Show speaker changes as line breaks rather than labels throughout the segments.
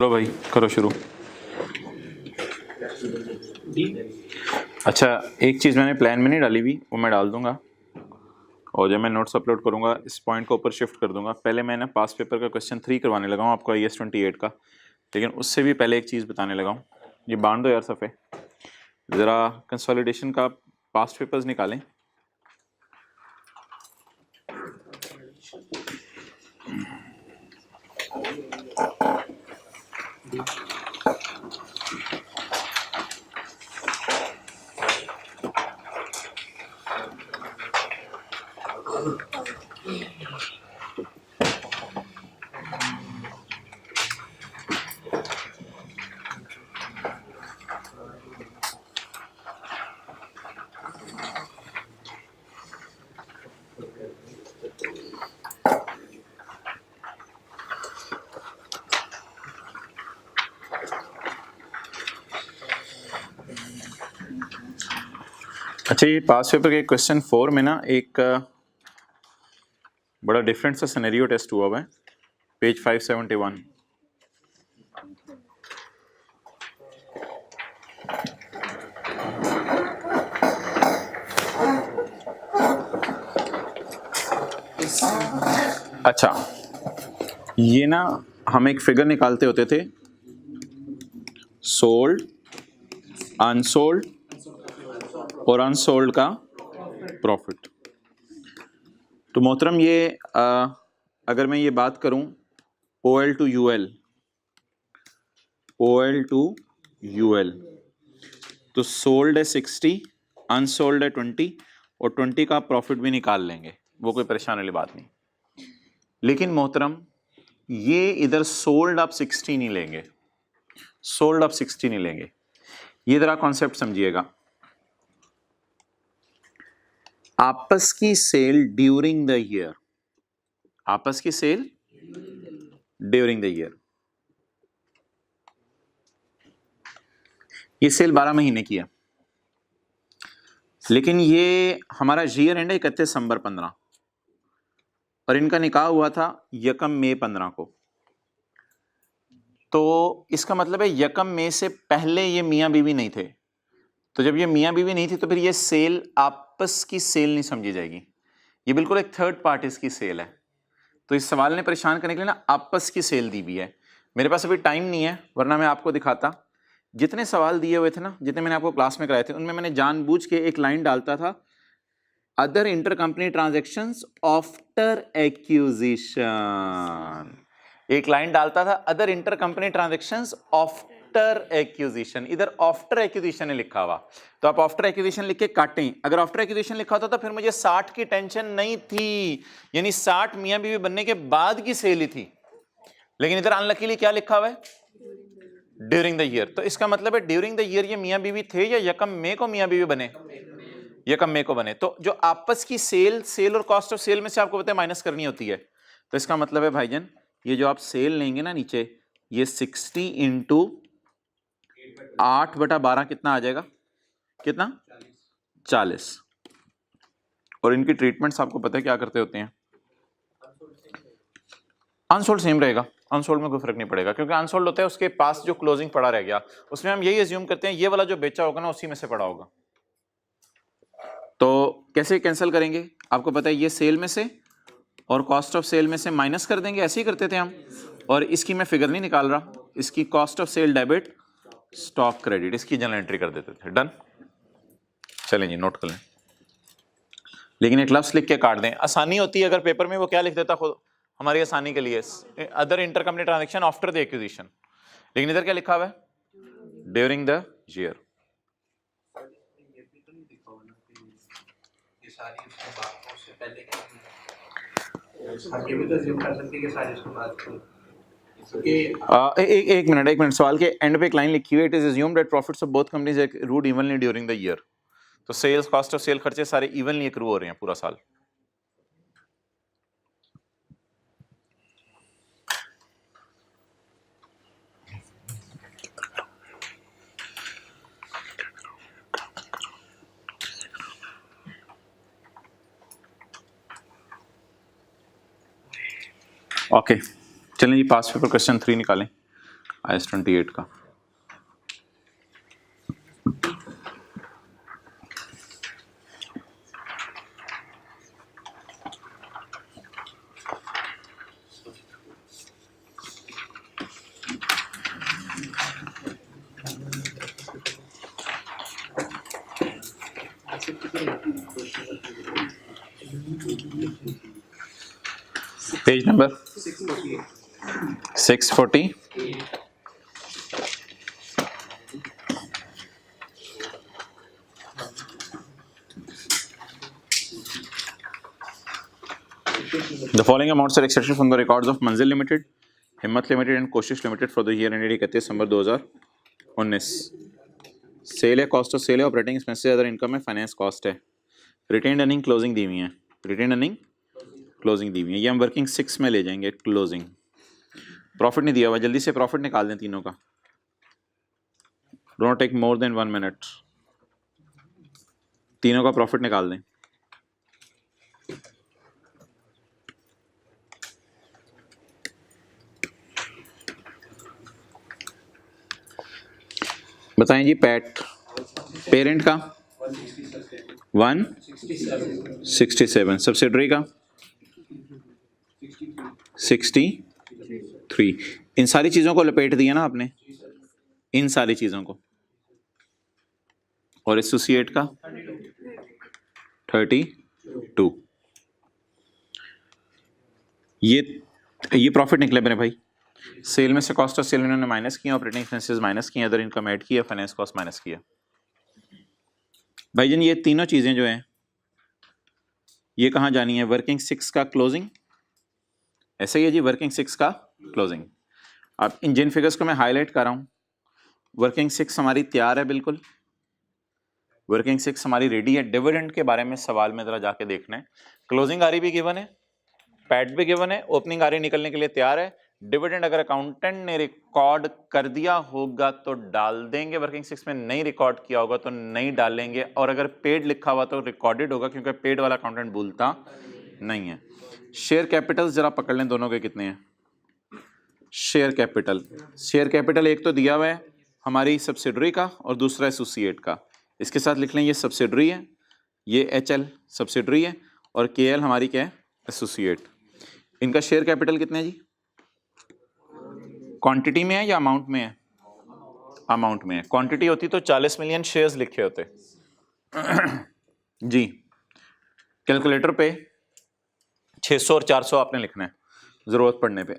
लो भाई करो शुरू। अच्छा, एक चीज़ मैंने प्लान में नहीं डाली हुई, वो मैं डाल दूंगा और जब मैं नोट्स अपलोड करूंगा इस पॉइंट को ऊपर शिफ्ट कर दूंगा। पहले मैं ना पास पेपर का क्वेश्चन 3 करवाने लगा हूँ आपको IAS 28 का, लेकिन उससे भी पहले एक चीज़ बताने लगा हूँ। ये बांध दो यार सफ़े, ज़रा कंसोलिडेशन का पास्ट पेपर्स निकालें। अच्छा, ये पास पेपर के क्वेश्चन 4 में ना एक बड़ा डिफरेंट सा सिनेरियो टेस्ट हुआ हुआ है, पेज 571। अच्छा, ये ना हम एक फिगर निकालते होते थे, सोल्ड, अनसोल्ड और अनसोल्ड का प्रॉफिट। तो मोहतरम ये अगर मैं ये बात करूं OL to UL, OL to UL, तो सोल्ड है 60, अनसोल्ड है 20 और 20 का प्रॉफिट भी निकाल लेंगे, वो कोई परेशान वाली बात नहीं। लेकिन मोहतरम ये इधर सोल्ड आप 60 नहीं लेंगे, सोल्ड आप 60 नहीं लेंगे। ये जरा कॉन्सेप्ट समझिएगा। आपस की सेल ड्यूरिंग द ईयर, आपस की सेल ड्यूरिंग द ईयर, ये सेल 12 महीने की है, लेकिन ये हमारा ईयर एंड है 31 दिसंबर 15 और इनका निकाह हुआ था 1 मई 15 को। तो इसका मतलब है 1 मई से पहले ये मियाँ बीवी नहीं थे। तो जब ये मियाँ बीवी नहीं थी तो फिर ये सेल आपस की सेल नहीं समझी जाएगी, ये बिल्कुल एक थर्ड पार्टीज की सेल है। तो इस सवाल ने परेशान करने के लिए ना आपस की सेल दी हुई है। मेरे पास अभी टाइम नहीं है, वरना मैं आपको दिखाता। जितने सवाल दिए हुए थे ना, जितने मैंने आपको क्लास में कराए थे, उनमें मैंने जानबूझ के एक लाइन डालता था, other intercompany transactions after acquisition. एक लाइन डालता था, other intercompany transactions after acquisition. इधर आफ्टर एक्विजिशन है लिखा हुआ, तो आप आफ्टर एक्विजिशन लिख के काटें। अगर आफ्टर एक्विजिशन लिखा होता तो फिर मुझे 60 की टेंशन नहीं थी, यानी 60 मियां बीवी बनने के बाद की सेल ही थी। लेकिन इधर अनलकीली क्या लिखा हुआ है, ड्यूरिंग द ईयर। तो इसका मतलब है ड्यूरिंग द ईयर ये मियां बीवी थे या 1 मई को मियां बीवी बने, 1 मई को बने। तो जो आपस की सेल और कॉस्ट ऑफ सेल में से आपको पता है माइनस करनी होती है। तो इसका मतलब है भाईजान, ये जो आप सेल लेंगे ना नीचे, ये 60 इंटू 8/12 कितना आ जाएगा, कितना, 40। और इनकी ट्रीटमेंट्स आपको पता है क्या करते होते हैं, अनसोल्ड सेम रहेगा, अनसोल्ड में कोई फर्क नहीं पड़ेगा, क्योंकि अनसोल्ड होता है उसके पास जो क्लोजिंग पड़ा रह गया, उसमें हम यही अज्यूम करते हैं ये वाला जो बेचा होगा ना उसी में से पड़ा होगा। तो कैसे कैंसिल करेंगे, आपको पता है ये सेल में से और कॉस्ट ऑफ सेल में से माइनस कर देंगे, ऐसे ही करते थे हम। और इसकी मैं फिगर नहीं निकाल रहा, इसकी cost of sale debit, stock credit, इसकी जनरल एंट्री कर देते थे। डन, चलें जी नोट कर लें। लेकिन एक लफ्ज लिख के काट दें, आसानी होती है। अगर पेपर में वो क्या लिख देता खुद हमारी आसानी के लिए, other intercompany transaction after the acquisition, लेकिन इधर क्या लिखा हुआ है, ड्यूरिंग द ईयर। एक मिनट, सवाल के एंड पे एक लाइन लिखी हुई है, it is assumed that profits of both companies accrued evenly during the year. तो सेल्स, कॉस्ट ऑफ सेल, खर्चे सारे इवनली एक्रू हो रहे हैं पूरा साल। ओके, चलें जी पास पेपर क्वेश्चन 3 निकालें। IS 28 का। Page number 640। The following amounts are extracted from the records of Manzil Limited, Himmat Limited and Koshish Limited for the year ended 31 December 2019। Cell है, कॉस्ट ऑफ सेल है, operating expenses, other income है, finance cost है, retained earning closing दी हुई है, retained earning closing दी हुई है। ये हम वर्किंग 6 में ले जाएंगे। क्लोजिंग प्रॉफिट नहीं दिया हुआ, जल्दी से प्रॉफिट निकाल दें तीनों का। Don't take more than 1 minute, तीनों का प्रॉफिट निकाल दें। बताएं जी। पैट पेरेंट का 167, सब्सिडरी का 63। इन सारी चीजों को लपेट दिया ना आपने, इन सारी चीजों को। और एसोसिएट का 32। ये प्रॉफिट निकले मेरे भाई। सेल में से कॉस्ट ऑफ सेल इन्होंने माइनस किया, ऑपरेटिंग एक्सपेंसेस माइनस किए, अदर इनकम ऐड किया, फाइनेंस कॉस्ट माइनस किया। भाईजान ये तीनों चीजें जो हैं ये कहाँ जानी है? वर्किंग 6 का क्लोजिंग। ऐसा ही है जी, वर्किंग 6 का क्लोजिंग। अब इन जिन फिगर्स को मैं हाईलाइट कर रहा हूं, वर्किंग 6 हमारी तैयार है बिल्कुल, वर्किंग 6 हमारी रेडी है। डिविडेंड के बारे में सवाल में जरा जाके देखना है। क्लोजिंग आरी भी गिवन है, पैट भी गिवन है, ओपनिंग आरी निकलने के लिए तैयार है। डिविडेंड अगर अकाउंटेंट ने रिकॉर्ड कर दिया होगा तो डाल देंगे वर्किंग 6 में, नहीं रिकॉर्ड किया होगा तो नहीं डालेंगे। और अगर पेड लिखा हुआ तो रिकॉर्डेड होगा, क्योंकि पेड वाला अकाउंटेंट भूलता नहीं है। शेयर कैपिटल जरा पकड़ लें, दोनों के कितने हैं। शेयर कैपिटल एक तो दिया हुआ है हमारी सब्सिडरी का और दूसरा एसोसिएट का। इसके साथ लिख लें ये सब्सिडरी है, ये HL सब्सिडरी है और KL हमारी क्या है? एसोसिएट। इनका शेयर कैपिटल कितने है जी? क्वांटिटी में है या अमाउंट में है? अमाउंट में है। क्वांटिटी होती तो 40 मिलियन शेयर्स लिखे होते जी। कैलकुलेटर पे 600 और 400 आपने लिखना है जरूरत पड़ने पे।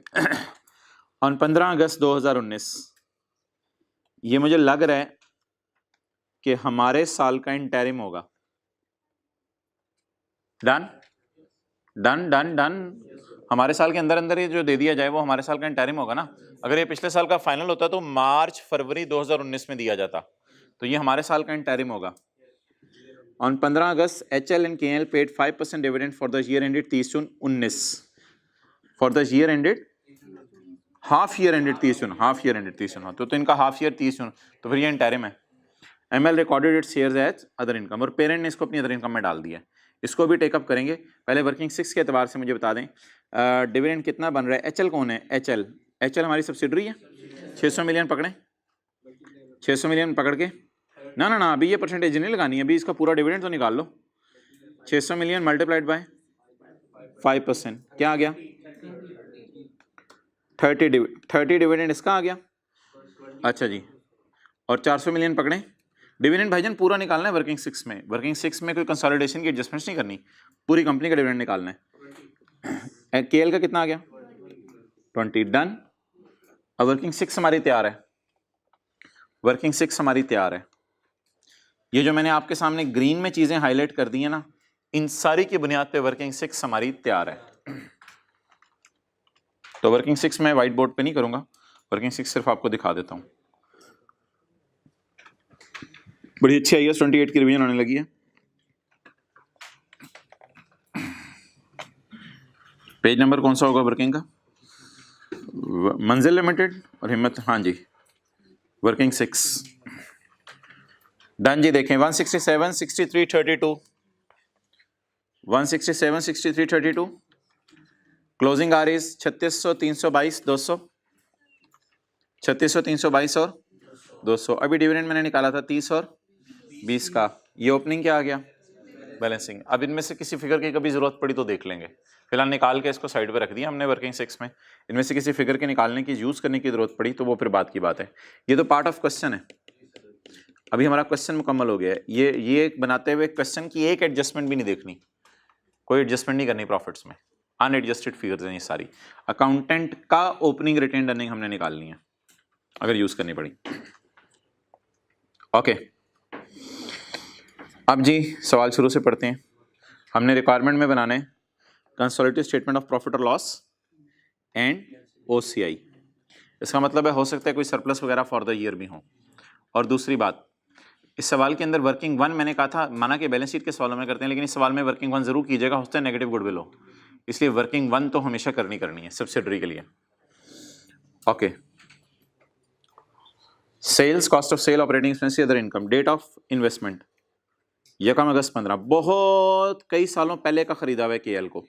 ऑन 15 अगस्त 2019 ये मुझे लग रहा है कि हमारे साल का इंटरिम होगा। Done done done done. हमारे साल के अंदर अंदर ये जो दे दिया जाए वो हमारे साल का इंटरिम होगा ना। अगर ये पिछले साल का फाइनल होता तो मार्च फरवरी 2019 में दिया जाता, तो ये हमारे साल का इंटरिम होगा। On 15 August HL and KL paid 5% dividend for the year ended 30 June 19। For the year ended half year ended 30 June, half year ended 30 जून, तो इनका हाफ ईयर 30 जून, तो फिर ये इंटरिम है। ML recorded its shares as other income, और parent ने इसको अपनी अदर इनकम में डाल दिया। इसको भी टेकअप करेंगे। पहले वर्किंग 6 के एतबार से मुझे बता दें डिविडेंड कितना बन रहा है। HL कौन है? HL हमारी सब्सिडरी है। 600 मिलियन पकड़ें, 600 मिलियन पकड़ के ना अभी ये परसेंटेज नहीं लगानी है, अभी इसका पूरा डिविडेंड तो निकाल लो। 600 मिलियन मल्टीप्लाइड बाय 5%, क्या आ गया? 30 डिविडेंड इसका आ गया। अच्छा जी, और 400 मिलियन पकड़ें। डिविडेंड भाईजान पूरा निकालना है वर्किंग 6 में। वर्किंग 6 में कोई कंसोलिडेशन की एडजस्टमेंट्स नहीं करनी, पूरी कंपनी का डिविडेंड निकालना है। KL का कितना आ गया? 20। डन। अब वर्किंग 6 हमारी तैयार है, वर्किंग 6 हमारी तैयार है। ये जो मैंने आपके सामने ग्रीन में चीजें हाईलाइट कर दी है ना, इन सारी की बुनियाद पे वर्किंग 6 हमारी तैयार है। तो वर्किंग 6 मैं व्हाइट बोर्ड पे नहीं करूंगा, वर्किंग 6 सिर्फ आपको दिखा देता हूं। बड़ी अच्छी IAS 28 की रिवीजन आने लगी है। पेज नंबर कौन सा होगा वर्किंग का? मंजिल लिमिटेड और हिम्मत, हाँ जी, वर्किंग 6। डन जी। देखें 167 63 32, 167 63 32। क्लोजिंग आर इज 3600 322 200, 3600, 322 और 200। अभी डिविडेंड मैंने निकाला था 30 और 20 का। ये ओपनिंग क्या आ गया? बैलेंसिंग। अब इनमें से किसी फिगर की कभी जरूरत पड़ी तो देख लेंगे, फिलहाल निकाल के इसको साइड पे रख दिया हमने वर्किंग 6 में। इनमें से किसी फिगर के निकालने की, यूज करने की जरूरत पड़ी तो वो फिर बात की बात है। ये तो पार्ट ऑफ क्वेश्चन है। अभी हमारा क्वेश्चन मुकम्मल हो गया है। ये बनाते हुए क्वेश्चन की एक एडजस्टमेंट भी नहीं देखनी, कोई एडजस्टमेंट नहीं करनी प्रॉफिट्स में, अनएडजस्टेड फिगर्स हैं ये सारी। अकाउंटेंट का ओपनिंग रिटेन अर्निंग हमने निकालनी है अगर यूज करनी पड़ी। ओके, अब जी सवाल शुरू से पढ़ते हैं। हमने रिक्वायरमेंट में बनाने कंसोलिडेटेड स्टेटमेंट ऑफ प्रॉफिट और लॉस एंड ओसीआई। इसका मतलब है हो सकता है कोई सरप्लस वगैरह फॉर द ईयर भी हो। और दूसरी बात, इस सवाल के अंदर वर्किंग 1 मैंने कहा था, माना कि बैलेंस शीट के सवालों में करते हैं, लेकिन इस सवाल में वर्किंग 1 जरूर कीजिएगा, होता है नेगेटिव गुडविल हो, इसलिए वर्किंग 1 तो हमेशा करनी है सब्सिडरी के लिए। Okay, sales, cost of sale, operating expense, other income, date of investment 1 August 15, बहुत कई सालों पहले का खरीदा हुआ है केएल को,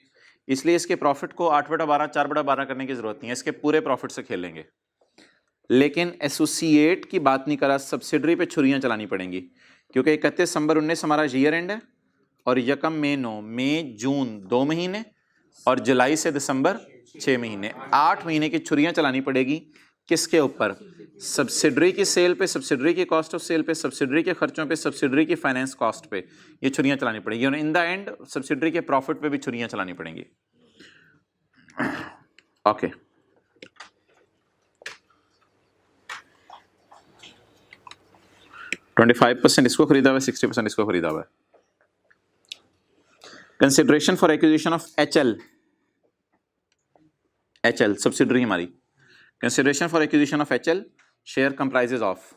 इसलिए इसके प्रॉफिट को 8/12 4/12 करने की जरूरत नहीं है, इसके पूरे प्रॉफिट से खेलेंगे। लेकिन एसोसिएट की बात नहीं करा, सब्सिडरी पे छुरियां चलानी पड़ेंगी, क्योंकि 31 दिसंबर 19 हमारा ईयर एंड है और यकम मई 9, मई जून 2 महीने और जुलाई से दिसंबर 6 महीने, 8 महीने की छुरियां चलानी पड़ेगी। किसके ऊपर? सब्सिडरी की सेल पे, सब्सिडरी की कॉस्ट ऑफ सेल पे, सब्सिडरी के खर्चों पे, सब्सिडरी की फाइनेंस कॉस्ट पे ये छुरियां चलानी पड़ेगी और इन द एंड सब्सिडरी के प्रॉफिट पे भी छुरियां चलानी पड़ेंगी। ओके, 25% इसको खरीदा हुआ है, 60% इसको खरीदा हुआ है। Consideration for acquisition of HL, subsidiary हमारी। Consideration for acquisition of HL share comprises of.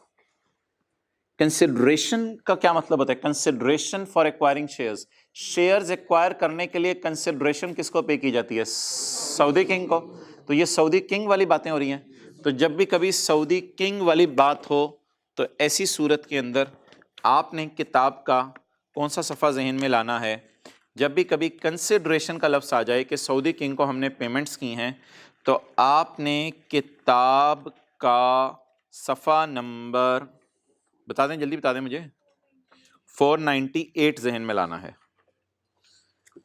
Consideration का क्या मतलब होता है? Consideration for acquiring shares, shares acquire करने के लिए कंसिडरेशन किसको पे की जाती है? सऊदी किंग को। तो ये सऊदी किंग वाली बातें हो रही हैं। तो जब भी कभी सऊदी किंग वाली बात हो तो ऐसी सूरत के अंदर आपने किताब का कौन सा सफ़ा जहन में लाना है? जब भी कभी कंसिडरेशन का लफ्ज़ आ जाए कि सऊदी किंग को हमने पेमेंट्स की हैं, तो आपने किताब का सफ़ा नंबर बता दें, जल्दी बता दें मुझे, 498 जहन में लाना है।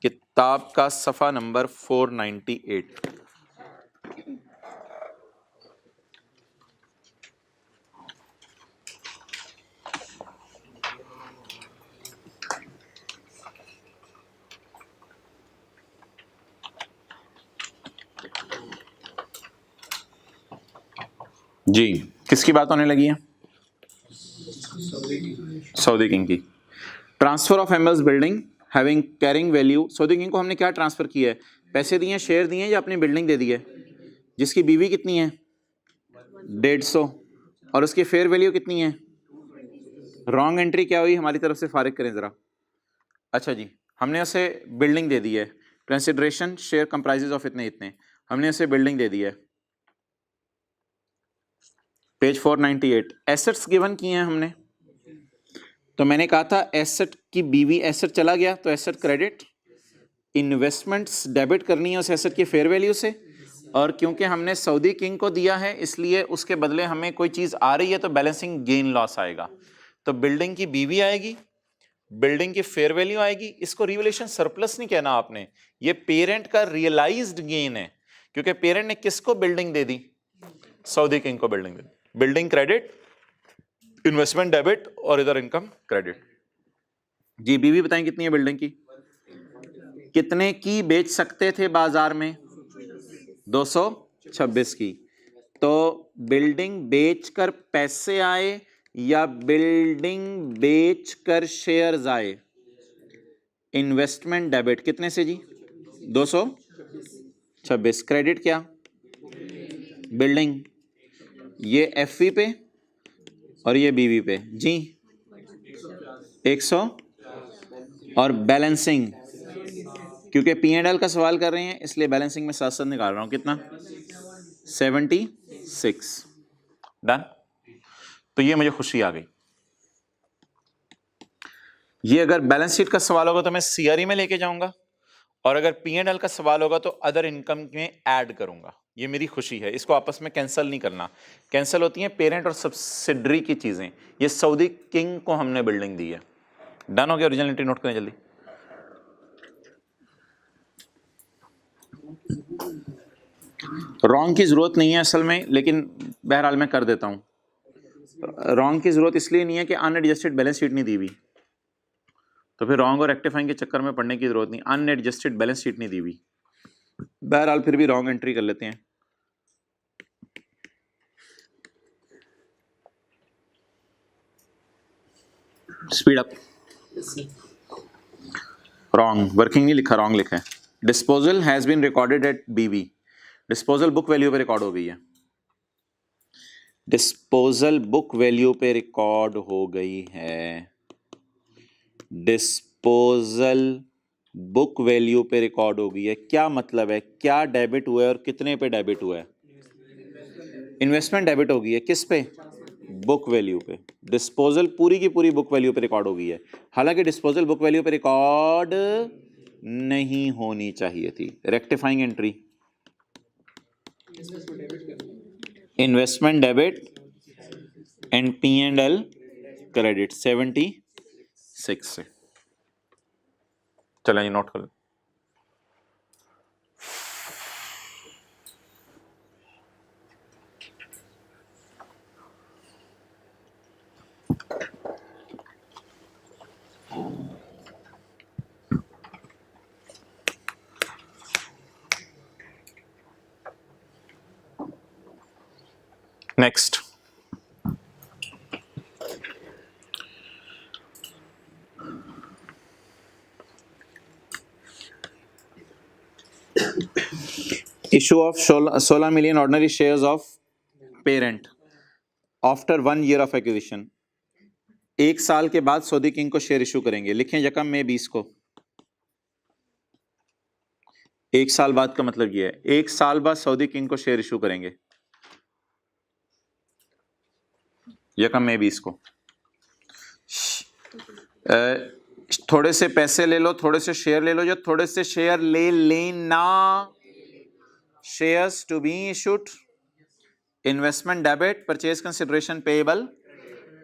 किताब का सफ़ा नंबर 498। जी, किसकी बात होने लगी है? सऊदी किंग की। Transfer of MLs building having carrying value. Saudi king को हमने क्या ट्रांसफर किया है? पैसे दिए, शेयर दिए या अपनी बिल्डिंग दे दी है? जिसकी बीवी कितनी है? 150, और उसकी फेयर वैल्यू कितनी है? रॉन्ग एंट्री क्या हुई हमारी तरफ से? फारिग करें जरा। अच्छा जी, हमने उसे बिल्डिंग दे दी है। कंसिडरेशन शेयर कंप्राइजेज ऑफ इतने इतने, हमने उसे बिल्डिंग दे दी है। पेज 498, एसेट्स गिवन किए हैं हमने। तो मैंने कहा था एसेट की बीवी, एसेट चला गया तो एसेट क्रेडिट, इन्वेस्टमेंट्स डेबिट करनी है उस एसेट की फेयर वैल्यू से, और क्योंकि हमने सऊदी किंग को दिया है इसलिए उसके बदले हमें कोई चीज़ आ रही है तो बैलेंसिंग गेन लॉस आएगा। तो बिल्डिंग की बीवी आएगी, बिल्डिंग की फेयर वैल्यू आएगी। इसको रिवैल्यूएशन सरप्लस नहीं कहना आपने, ये पेरेंट का रियलाइज्ड गेन है, क्योंकि पेरेंट ने किसको बिल्डिंग दे दी? सऊदी किंग को बिल्डिंग दे दी। बिल्डिंग क्रेडिट, इन्वेस्टमेंट डेबिट और इधर इनकम क्रेडिट। जी, बीवी बताएं कितनी है बिल्डिंग की? कितने की बेच सकते थे बाजार में? 226 की। तो बिल्डिंग बेचकर पैसे आए या बिल्डिंग बेचकर शेयर्स आए? इन्वेस्टमेंट डेबिट कितने से जी? 226। क्रेडिट क्या? बिल्डिंग, ये एफवी पे और ये बीवी पे जी 100, और बैलेंसिंग, क्योंकि P&L का सवाल कर रहे हैं इसलिए बैलेंसिंग में साथ साथ निकाल रहा हूं। कितना? 76। डन। तो ये मुझे खुशी आ गई। ये अगर बैलेंस शीट का सवाल होगा तो मैं CRE में लेके जाऊंगा, और अगर P&L का सवाल होगा तो अदर इनकम में ऐड करूंगा। ये मेरी खुशी है, इसको आपस में कैंसिल नहीं करना। कैंसिल होती हैं पेरेंट और सब्सिडरी की चीज़ें। ये सऊदी किंग को हमने बिल्डिंग दी है। डन हो गया? ओरिजिनल एंट्री नोट करें जल्दी। रॉन्ग की ज़रूरत नहीं है असल में, लेकिन बहरहाल मैं कर देता हूँ। रॉन्ग की ज़रूरत इसलिए नहीं है कि अनएडजस्टेड बैलेंस शीट नहीं दी हुई, तो फिर रॉन्ग और रेक्टिफाइंग के चक्कर में पढ़ने की ज़रूरत नहीं। अनएडजस्टेड बैलेंस शीट नहीं दी हुई, बहरहाल फिर भी रॉन्ग एंट्री कर लेते हैं। Speed up. रॉन्ग, वर्किंग नहीं लिखा, रॉन्ग लिखा है। Disposal has been recorded at BV. Disposal book value पे रिकॉर्ड हो गई है। डिस्पोजल बुक वैल्यू पे रिकॉर्ड हो गई है। डिस्पोजल बुक वैल्यू पे रिकॉर्ड हो गई है। क्या मतलब है? क्या डेबिट हुआ है और कितने पे डेबिट हुआ है? इन्वेस्टमेंट डेबिट हो गई है। किस पे? बुक वैल्यू पे। डिस्पोजल पूरी की पूरी बुक वैल्यू पे रिकॉर्ड हो गई है, हालांकि डिस्पोजल बुक वैल्यू पे रिकॉर्ड नहीं होनी चाहिए थी। Rectifying entry, investment debit and P&L credit 76 से। चलें नोट कर। Next, issue of 16 million ordinary shares of parent after 1 year of acquisition. 1 साल के बाद सऊदी किंग को शेयर इशू करेंगे। लिखें यकम मई 20 को। 1 साल बाद का मतलब ये है 1 साल बाद सऊदी किंग को शेयर इशू करेंगे, यकम मई 20 को। थोड़े से पैसे ले लो, थोड़े से शेयर ले लो, जो थोड़े से शेयर ले लेना। Shares to be issued, investment debit, purchase consideration payable,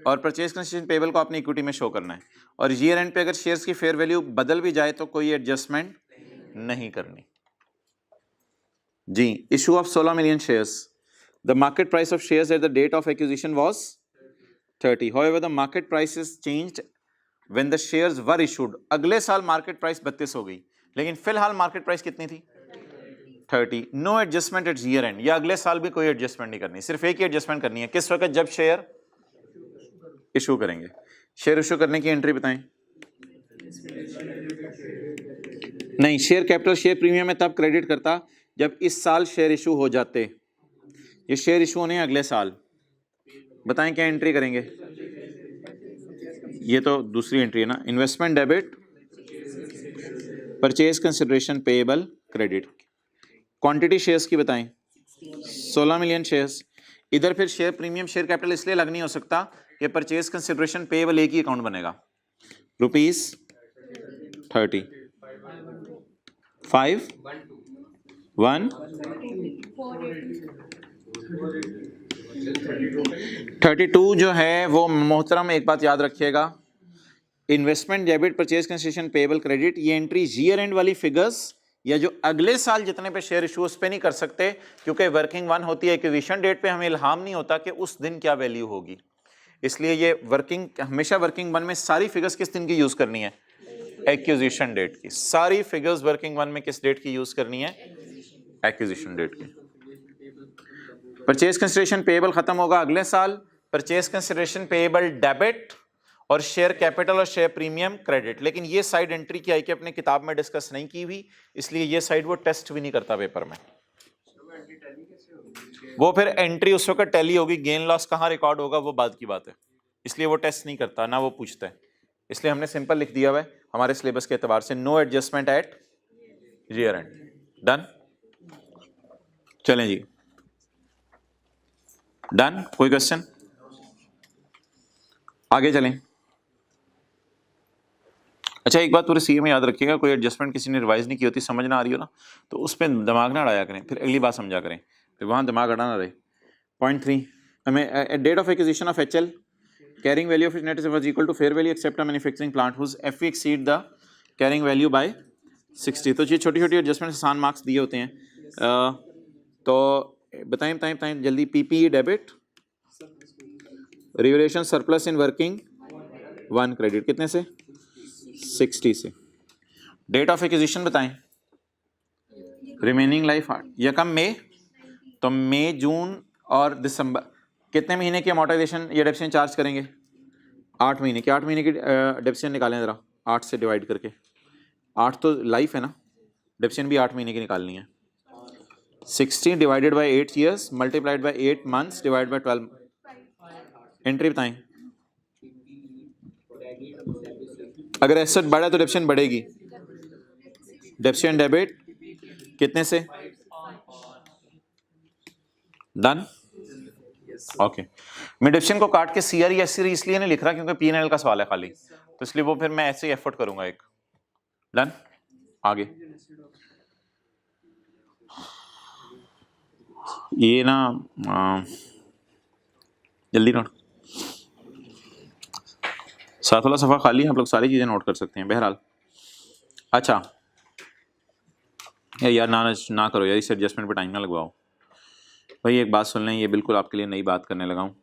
और परचेज कंसिडरेशन पेएबल को अपनी इक्विटी में शो करना है। और ईयर एंड पे अगर शेयर्स की फेयर वैल्यू बदल भी जाए तो कोई एडजस्टमेंट नहीं करनी जी। Issue of 16 million shares. The market price of shares at the date of acquisition was 30। However, the market prices changed when the shares were issued। अगले साल मार्केट प्राइस 32 हो गई, लेकिन फिलहाल मार्केट प्राइस कितनी थी? 30। No adjustment at year end. या अगले साल भी कोई एडजस्टमेंट नहीं करनी, सिर्फ एक ही एडजस्टमेंट करनी है। किस वक्त? जब शेयर इशू करेंगे। शेयर इशू करने की एंट्री बताएं। नहीं, शेयर कैपिटल शेयर प्रीमियम में तब क्रेडिट करता जब इस साल शेयर इशू हो जाते। ये शेयर इशू होने अगले साल। बताएं क्या एंट्री करेंगे? ये तो दूसरी एंट्री है ना। Investment debit, purchase consideration payable credit. Quantity shares की बताएं। 16 मिलियन शेयर्स। इधर फिर शेयर प्रीमियम शेयर कैपिटल इसलिए अलग नहीं हो सकता कि परचेज कंसिडरेशन पेएबल एक ही अकाउंट बनेगा। ₹30 5 1 32 जो है वो मोहतरम एक बात याद रखिएगा, investment debit, purchase consideration payable credit, ये एंट्री ईयर एंड वाली फिगर्स या जो अगले साल जितने पे शेयर इशू उस पे नहीं कर सकते, क्योंकि वर्किंग 1 होती है एक्विजिशन डेट पे, हमें इल्हाम नहीं होता कि उस दिन क्या वैल्यू होगी। इसलिए ये वर्किंग हमेशा वर्किंग 1 में सारी फिगर्स किस दिन की यूज करनी है? एक्विजिशन डेट की। सारी फिगर्स वर्किंग 1 में किस डेट की यूज करनी है? एक्विजिशन डेट की। परचेज कंसिडरेशन पेएबल खत्म होगा अगले साल। परचेज कंसिडरेशन पेएबल डेबिट और शेयर कैपिटल और शेयर प्रीमियम क्रेडिट। लेकिन ये साइड एंट्री क्या है कि अपने किताब में डिस्कस नहीं की हुई, इसलिए ये साइड वो टेस्ट भी नहीं करता पेपर में। वो फिर एंट्री उस वक्त टैली होगी, गेन लॉस कहाँ रिकॉर्ड होगा वो बाद की बात है, इसलिए वो टेस्ट नहीं करता ना वो पूछता है। इसलिए हमने सिंपल लिख दिया हुआ है हमारे सिलेबस के एतबार से, no adjustment at year end. Done? चलें जी, डन? कोई क्वेश्चन? आगे चलें। अच्छा, एक बात पूरे सीए में याद रखिएगा, कोई एडजस्टमेंट किसी ने रिवाइज नहीं की होती, समझ ना आ रही हो ना, तो उस पर दिमाग ना अड़ाया करें, फिर अगली बात समझा करें। तो वहाँ दिमाग अड़ा ना रहे। पॉइंट 3 हमें date of acquisition of HL carrying value of its net asset was equal to fair value except a manufacturing plant whose FV exceed the carrying value by 60। तो ये छोटी छोटी एडजस्टमेंट आसान मार्क्स दिए होते हैं। तो बताएं जल्दी। PPE debit, revaluation surplus in working 1 credit कितने से 60 से। डेट ऑफ एक्विजिशन बताएं, रिमेनिंग लाइफ या कम मई, तो मई जून और दिसंबर कितने महीने की अमोर्टाइजेशन ये डेप्सियन चार्ज करेंगे 8 महीने की। 8 महीने की डेप्सियन निकालें ज़रा 8 से डिवाइड करके। 8 तो लाइफ है ना, डेप्सियन भी 8 महीने की निकालनी है। 60 divided by 8 years multiplied by 8 months divide by 12। Entry बताएं। अगर एसेट बढ़ा तो डेप्सियन बढ़ेगी। डेप्सियन डेबिट कितने से, डन। ओके मैं डेप्सियन को काट के CR या SR इसलिए नहीं लिख रहा क्योंकि P&L का सवाल है खाली, तो इसलिए वो फिर मैं ऐसे ही एफर्ट करूंगा एक। डन। आगे ये ना जल्दी नोट, साथ वाला सफा खाली है, आप लोग सारी चीजें नोट कर सकते हैं। बहरहाल अच्छा यार ना करो यार, इस एडजस्टमेंट पे टाइम ना लगवाओ भाई। एक बात सुन लें, ये बिल्कुल आपके लिए नई बात करने लगा हूँ।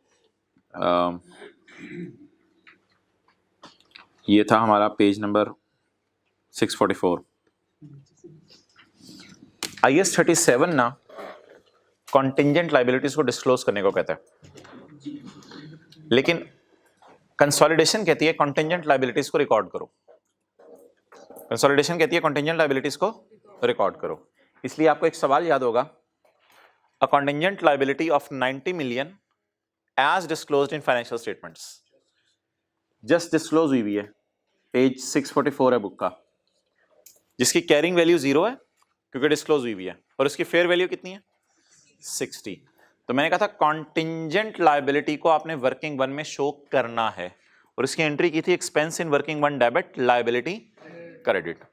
ये था हमारा पेज नंबर 644। IAS 37 ना कॉन्टिंजेंट लाइबिलिटीज को डिस्क्लोज करने को कहता है, लेकिन कंसोलिडेशन कहती है कॉन्टिंजेंट लाइबिलिटीज को रिकॉर्ड करो। कंसोलिडेशन कहती है कॉन्टिंजेंट लाइबिलिटीज को रिकॉर्ड करो। इसलिए आपको एक सवाल याद होगा, a contingent liability of 90 million as disclosed in financial statements, just disclose हुई है, पेज 644 है बुक का, जिसकी कैरिंग वैल्यू 0 है क्योंकि डिस्क्लोज हुई है, और उसकी फेयर वैल्यू कितनी है 60। तो मैंने कहा था कॉन्टिंजेंट लाइबिलिटी को आपने वर्किंग 1 में शो करना है, और इसकी एंट्री की थी expense in working 1 debit liability credit.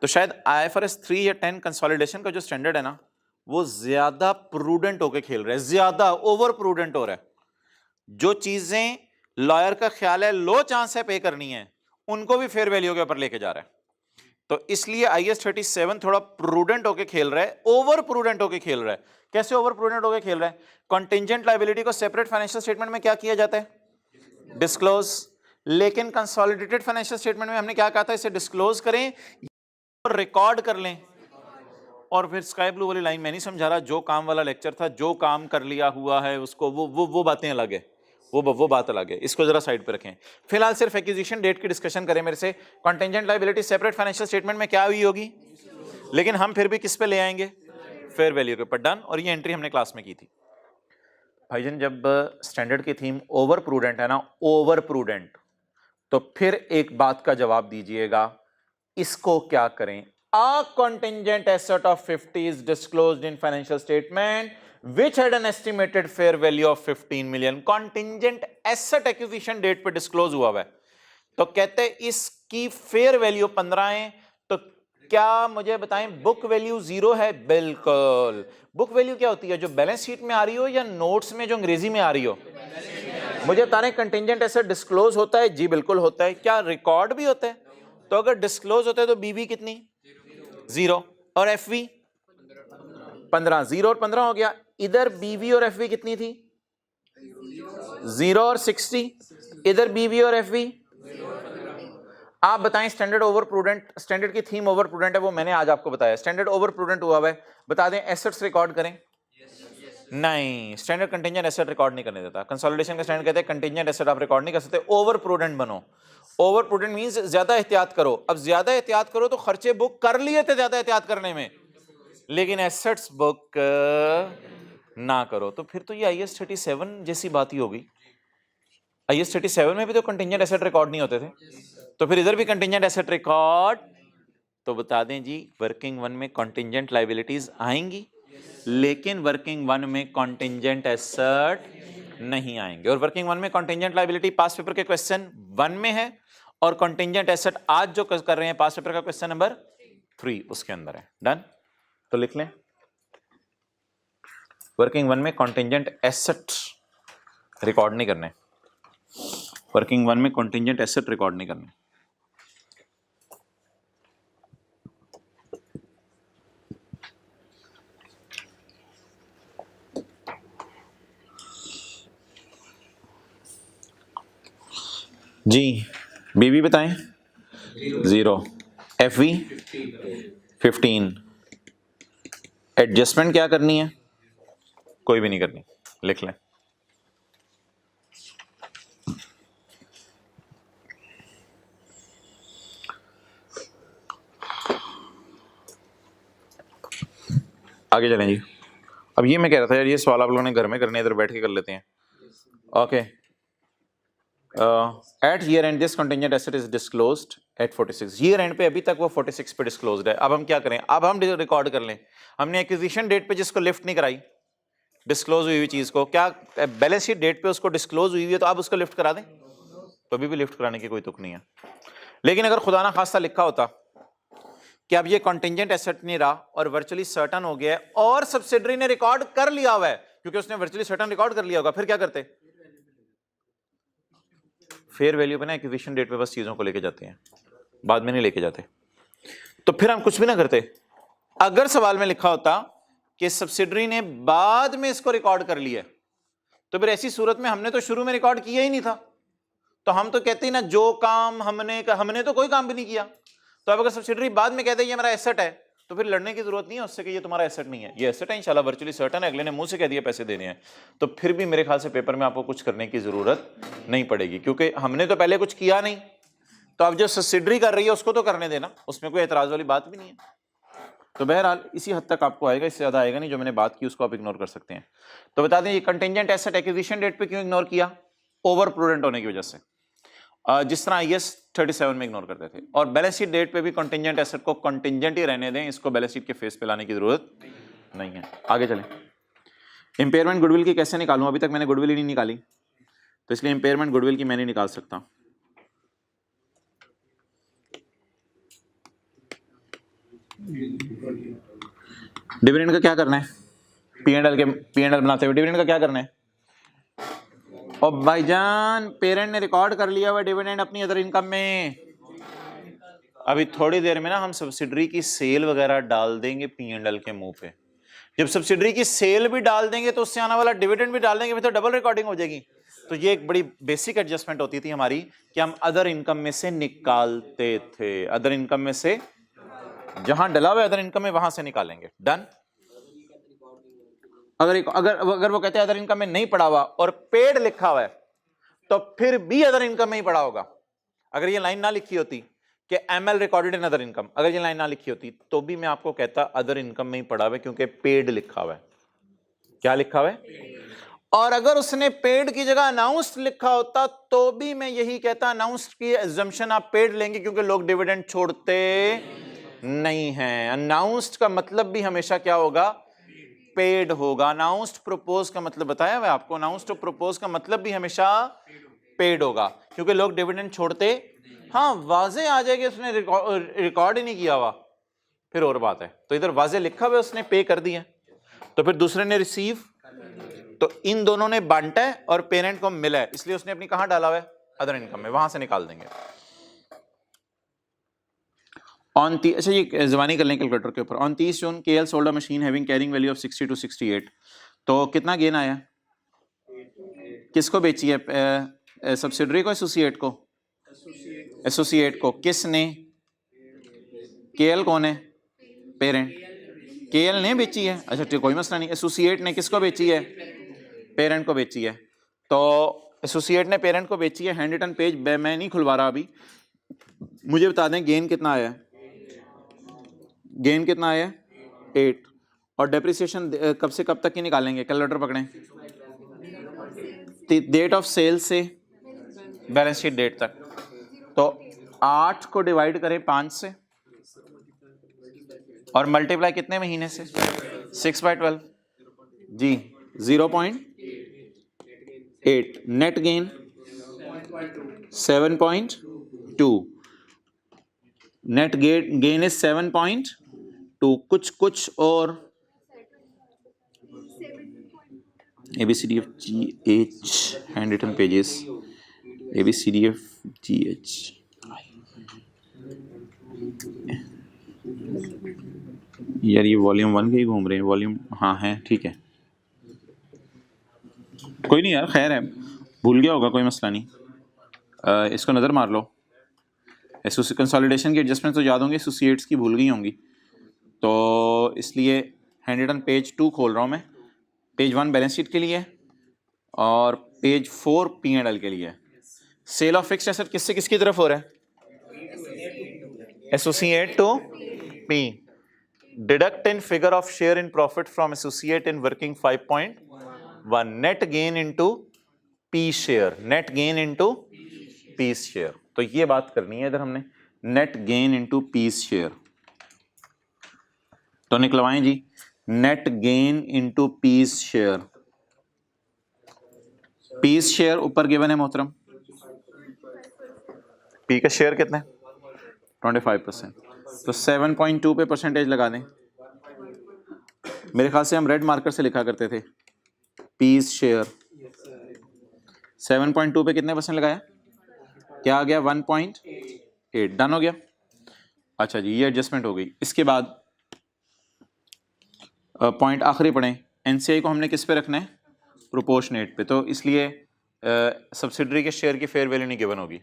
तो शायद IFRS 3 या 10 कंसोलिडेशन का जो स्टैंडर्ड है ना, वो ज्यादा प्रूडेंट होके खेल रहा है, ज्यादा ओवर प्रूडेंट हो रहा है। जो चीजें लॉयर का ख्याल है लो चांस है पे करनी है, उनको भी फेयर वैल्यू के ऊपर लेके जा रहा है। तो इसलिए IAS 37 थोड़ा प्रूडेंट होके खेल रहा है, ओवर प्रूडेंट होके खेल रहा है। कैसे ओवर प्रूडेंट होके खेल रहा है? कॉन्टिंजेंट लायबिलिटी को सेपरेट फाइनेंशियल स्टेटमेंट में क्या किया जाता है, डिस्क्लोज। लेकिन कंसोलिडेटेड फाइनेंशियल स्टेटमेंट में हमने क्या कहा था, इसे डिस्क्लोज करें और रिकॉर्ड कर लें। और फिर स्काई ब्लू वाली लाइन मैं नहीं समझा रहा, जो काम वाला लेक्चर था, जो काम कर लिया हुआ है उसको वो बातें अलग है, वो बात अलग है, इसको जरा साइड पे रखें। फिलहाल सिर्फ एक्विजिशन डेट की डिस्कशन करें मेरे से। Contingent liability separate financial statement में क्या हुई होगी, लेकिन हम फिर भी किस पे ले आएंगे, फेयर वैल्यू के ऊपर। डन। और ये एंट्री हमने क्लास में की थी भाईजान। जब स्टैंडर्ड की थीम ओवर प्रूडेंट है ना, ओवर प्रूडेंट, तो फिर एक बात का जवाब दीजिएगा, इसको क्या करें। A contingent asset of 50 is disclosed in financial statement which had an estimated fair value of 15 million. Contingent asset acquisition date पे disclose हुआ है, तो कहते हैं इसकी फेयर वैल्यू 15 है। तो क्या मुझे बताएं, बुक वैल्यू 0 है? बिल्कुल। बुक वैल्यू क्या होती है, जो बैलेंस शीट में आ रही हो या नोट्स में जो अंग्रेजी में आ रही हो? मुझे बता रहे कंटिंजेंट एसेट डिस्क्लोज होता है? जी बिल्कुल होता है। क्या रिकॉर्ड भी होता है? तो अगर डिस्क्लोज होता है तो बीबी कितनी, 0, और एफवी 15। 0 और 15 हो गया। इधर बीवी और एफवी कितनी थी, 0 और 60। इधर बीवी और एफवी, आप बताएं स्टैंडर्ड ओवर प्रूडेंट, स्टैंडर्ड की थीम ओवर प्रूडेंट है, वो मैंने आज आपको बताया। स्टैंडर्ड ओवर प्रूडेंट हुआ है, बता दें एसेट्स रिकॉर्ड करें? नहीं, स्टैंडर्ड कंटिंजेंट एसेट रिकॉर्ड नहीं करने देता। कंसोलिडेशन का स्टैंडर्ड कहते हैं कंटिंजेंट एसेट आप रिकॉर्ड नहीं कर सकते, ओवर प्रूडेंट बनो। ओवर प्रूडेंट मींस ज्यादा एहतियात करो। अब ज्यादा एहतियात करो तो खर्चे बुक कर लिए थे ज्यादा एहतियात करने में, लेकिन एसेट्स बुक ना करो, तो फिर तो ये IAS 37 जैसी बात ही होगी। IAS 37 में भी तो कंटिंजेंट एसेट रिकॉर्ड नहीं होते थे, तो फिर इधर भी कंटिंजेंट एसेट रिकॉर्ड। तो बता दें जी, वर्किंग 1 में कंटिंजेंट लायबिलिटीज आएंगी, लेकिन वर्किंग 1 में कंटिंजेंट एसेट नहीं आएंगे। और वर्किंग 1 में कंटिंजेंट लायबिलिटी पास पेपर के क्वेश्चन 1 में है, और कंटिंजेंट एसेट आज जो कर रहे हैं पास पेपर का क्वेश्चन नंबर 3 उसके अंदर है। डन। तो लिख लें, वर्किंग 1 में कॉन्टिंजेंट एसेट रिकॉर्ड नहीं करने, वर्किंग 1 में कॉन्टिंजेंट एसेट रिकॉर्ड नहीं करने। जी बीबी बताएं। 0, FV 15। एडजस्टमेंट क्या करनी है? कोई भी नहीं करनी, लिख लें। आगे चलें जी। अब ये मैं कह रहा था यार, ये सवाल आप लोगों ने घर में करने, इधर बैठ के कर लेते हैं। Okay, at year end this contingent asset is disclosed at 46। Year end पे अभी तक वो 46 पे डिस्क्लोज्ड है। अब हम क्या करें? अब हम रिकॉर्ड कर लें। हमने एक्विजिशन डेट पे जिसको लिफ्ट नहीं कराई, डिस्क्लोज हुई हुई चीज को, क्या बैलेंस शीट डेट पे उसको डिस्क्लोज हुई हुई है तो आप उसको लिफ्ट करा दें? तो अभी भी लिफ्ट कराने की कोई तुक नहीं है। लेकिन अगर खुदा ना खास्ता लिखा होता कि अब ये कॉन्टिंजेंट एसेट नहीं रहा और वर्चुअली सर्टन हो गया है और सब्सिडरी ने रिकॉर्ड कर लिया हुआ है, क्योंकि उसने वर्चुअली सर्टन रिकॉर्ड कर लिया होगा, फिर क्या करते? फेयर वैल्यू पे ना एक्विजिशन डेट पे बस चीजों को लेके जाते हैं, बाद में नहीं लेके जाते। तो फिर हम कुछ भी ना करते। अगर सवाल में लिखा होता कि सब्सिडरी ने बाद में इसको रिकॉर्ड कर लिया, तो फिर ऐसी सूरत में हमने तो शुरू में रिकॉर्ड किया ही नहीं था, तो हम तो कहते ही ना जो काम हमने तो कोई काम भी नहीं किया। तो अब अगर सब्सिडरी बाद में कहते हैं ये मेरा एसेट है, तो फिर लड़ने की जरूरत नहीं है उससे कि ये तुम्हारा एसेट नहीं है, ये एसेट है इंशाल्लाह वर्चुअली सर्टन है, अगले ने मुंह से कह दिया पैसे देने हैं, तो फिर भी मेरे ख्याल से पेपर में आपको कुछ करने की जरूरत नहीं पड़ेगी, क्योंकि हमने तो पहले कुछ किया नहीं। तो अब जो सब्सिडरी कर रही है उसको तो करने देना, उसमें कोई एतराज वाली बात भी नहीं है। तो बहरहाल इसी हद तक आपको आएगा, इससे ज्यादा आएगा नहीं। जो मैंने बात की उसको आप इग्नोर कर सकते हैं। तो बता दें ये कंटिंजेंट एसेट एक्विजिशन डेट पे क्यों इग्नोर किया? ओवर प्रूडेंट होने की वजह से, जिस तरह IAS 37 में इग्नोर करते थे। और बैलेंस शीट डेट पे भी कंटिंजेंट एसेट को कंटिंजेंट ही रहने दें, इसको बैलेंस शीट के फेस पे लाने की जरूरत नहीं है। आगे चलें। इंपेयरमेंट गुडविल की कैसे निकालूं? अभी तक मैंने गुडविल ही नहीं निकाली, तो इसलिए इंपेयरमेंट गुडविल की मैं नहीं निकाल सकता। डिविडेंड का क्या करना है? P&L बनाते हुए डिविडेंड का क्या करना है? और भाईजान पेरेंट ने रिकॉर्ड कर लिया हुआ डिविडेंड अपनी अदर इनकम में। अभी थोड़ी देर में ना हम सब्सिडरी की सेल वगैरह डाल देंगे P&L के मुंह पे। जब सब्सिडरी की सेल भी डाल देंगे तो उससे आने वाला डिविडेंड भी डाल देंगे, फिर तो डबल रिकॉर्डिंग हो जाएगी। तो ये एक बड़ी बेसिक एडजस्टमेंट होती थी हमारी कि हम अदर इनकम में से निकालते थे, अदर इनकम में से जहां डला हुआ अदर इनकम में वहां से निकालेंगे। डन। अगर वो कहते हैं अदर इनकम में नहीं पड़ा हुआ और पेड लिखा हुआ है, तो फिर भी अदर इनकम में ही पड़ा होगा। अगर ये लाइन ना लिखी होती कि ML recorded in other income, अगर ये लाइन ना लिखी होती तो भी मैं आपको कहता अदर इनकम में ही पड़ा हुआ है, क्योंकि पेड लिखा हुआ है। क्या लिखा हुआ है? और अगर उसने पेड की जगह अनाउंस्ड लिखा होता तो भी मैं यही कहता अनाउंस्ड की एग्जम्पशन आप पेड लेंगे, क्योंकि लोग डिविडेंड छोड़ते नहीं हैं। अनाउंस्ड का मतलब भी हमेशा क्या होगा? पेड होगा। अनाउंस्ड प्रपोज का मतलब बताया हुआ आपको, अनाउंस्ड और प्रपोज का मतलब भी हमेशा पेड होगा, क्योंकि लोग डिविडेंड छोड़ते। हाँ वाजे आ जाएगी उसने रिकॉर्ड ही नहीं किया हुआ, फिर और बात है। तो इधर वाजे लिखा हुआ उसने पे कर दिया, तो फिर दूसरे ने रिसीव, तो इन दोनों ने बांटा है और पेरेंट को मिला है, इसलिए उसने अपनी कहां डाला हुआ है? अदर इनकम में, वहां से निकाल देंगे। अच्छा ये जबानी कर लें कैलकुलेटर के ऊपर। On 30 June KL sold a machine having carrying value of 60 to 68, तो कितना गेन आया? किसको बेची है? सब्सिडरी को, एसोसिएट को? एसोसिएट को। किसने? KL कौन है? पेरेंट। KL ने बेची है, अच्छा ठीक, कोई मसला नहीं। एसोसिएट ने किसको बेची है? पेरेंट को बेची है। तो एसोसिएट ने पेरेंट को बेची है। हैंड रिटन पेज मैं नहीं खुलवा रहा अभी, मुझे बता दें गेन कितना आया? गेन कितना आया? 8। और डेप्रिसिएशन कब से कब तक की निकालेंगे? कैलकुलेटर पकड़ें। डेट ऑफ सेल से बैलेंस शीट डेट तक, तो 8 को डिवाइड करें 5 से और मल्टीप्लाई कितने महीने से? 6/12 जी। 0.8। Net gain 7.2। Net gain is 7.2। कुछ और ABCDFGH hand written pages ABCDFGH यार ये वॉल्यूम 1 के ही घूम रहे हैं वॉल्यूम हाँ है ठीक है कोई नहीं यार खैर है भूल गया होगा कोई मसला नहीं इसको नज़र मार लो एसोसिएट कंसोलिडेशन की एडजस्टमेंट तो याद होंगे एसोसिएट्स की भूल गई होंगी तो इसलिए हैंड रिटन पेज 2 खोल रहा हूँ मैं पेज 1 बैलेंस शीट के लिए और पेज 4 P&L के लिए सेल ऑफ फिक्स्ड एसेट किससे किसकी तरफ हो रहा है associate to P deduct in figure of share in profit from associate in working 5.1 net gain into P share net gain into P's share तो ये बात करनी है इधर हमने net gain into P's share तो निकलवाएं जी net gain into P's share ऊपर गिवन है मोहतरम पी का शेयर कितना है 25% तो 7.2 पे परसेंटेज लगा दें मेरे ख्याल से हम रेड मार्कर से लिखा करते थे पीस शेयर 7.2 पे कितने परसेंट लगाया क्या आ गया 1.8 डन हो गया अच्छा जी ये एडजस्टमेंट हो गई इसके बाद पॉइंट आखिरी पढ़ें एनसीआई को हमने किस पे रखना है प्रोपोर्शनेट पे तो इसलिए सब्सिडरी के शेयर की फेयर वैल्यू नहीं गिवन होगी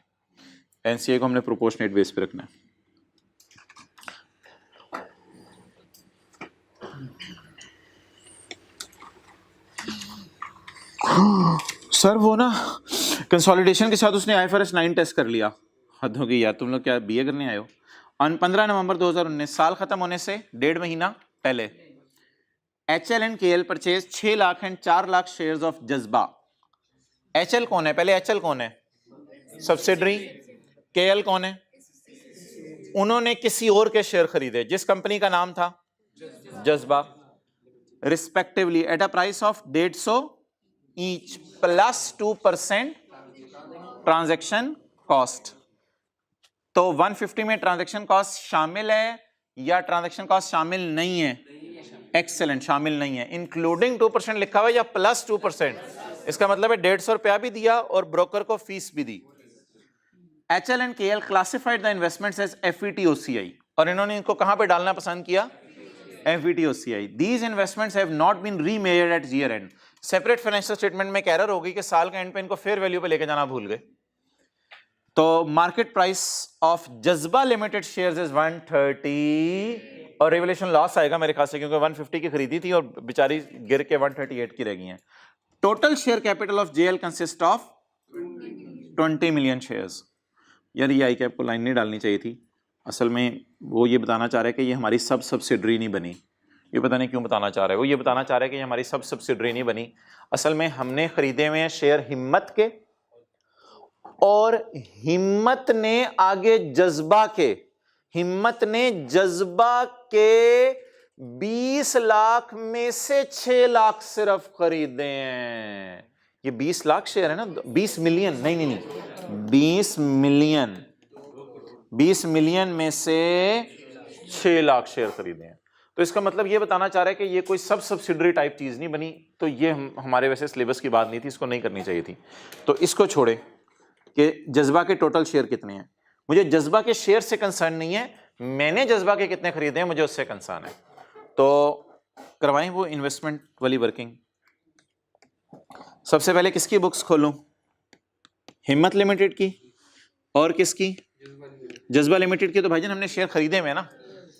एनसीआई को हमने प्रोपोर्शनेट बेस पे रखना है सर वो ना कंसोलिडेशन के साथ उसने IFRS 9 टेस्ट कर लिया हद हो गई यार तुम लोग क्या बीए करने आए हो ऑन 15 नवंबर 2019 साल खत्म होने से 1.5 महीना पहले HL and KL purchase 6 lakh and 4 lakh shares of जज्बा HL कौन है पहले HL कौन है सब्सिडरी KL कौन है उन्होंने किसी और के शेयर खरीदे जिस कंपनी का नाम था जज्बा respectively at a price of 150 each plus 2% transaction cost तो 150 में ट्रांजैक्शन कॉस्ट शामिल है या ट्रांजैक्शन कॉस्ट शामिल नहीं है एक्सेलेंट शामिल नहीं है इंक्लूडिंग 2% लिखा हुआ या प्लस 2% इसका मतलब है 150 रुपया भी दिया और ब्रोकर को फीस भी दी HL and KL classified the investments as FVTOCI और इन्होंने इनको कहां पे डालना पसंद किया FVTOCI these investments have not been remeasured at year end separate financial statement में एरर हो गई कि साल के एंड पे इनको फेयर वैल्यू पे लेके जाना भूल गए तो मार्केट प्राइस ऑफ जज्बा लिमिटेड शेयर्स इज 130 और रेवल्यूशन लॉस आएगा मेरे ख्याल से क्योंकि 150 की खरीदी थी और बेचारी गिर के 138 की रह गई हैं total share capital of JL consist of 20 million shares यार ये आई कैप को लाइन नहीं डालनी चाहिए थी असल में वो ये बताना चाह रहा है कि ये हमारी सब सब्सिडरी नहीं बनी ये पता नहीं क्यों बताना चाह रहा है वो ये बताना चाह रहा है कि ये हमारी सब सब्सिडरी नहीं बनी असल में हमने खरीदे हुए हैं शेयर हिम्मत के और हिम्मत ने आगे जज्बा के 20 लाख में से 6 लाख सिर्फ खरीदे हैं ये 20 लाख शेयर है ना 20 मिलियन नहीं 20 मिलियन में से 6 लाख शेयर खरीदे हैं तो इसका मतलब ये बताना चाह रहा है कि ये कोई सब सब्सिडरी टाइप चीज नहीं बनी तो ये हमारे वैसे सिलेबस की बात नहीं थी इसको नहीं करनी चाहिए थी तो इसको छोड़े कि जज्बा के टोटल शेयर कितने हैं मुझे जज्बा के शेयर से कंसर्न नहीं है मैंने जज्बा के कितने खरीदे हैं मुझे उससे कंसर्न है तो करवाएं वो इन्वेस्टमेंट वाली वर्किंग सबसे पहले किसकी बुक्स खोलूं हिम्मत लिमिटेड की और किसकी जज्बा लिमिटेड की तो भाईजान हमने शेयर खरीदे हुए ना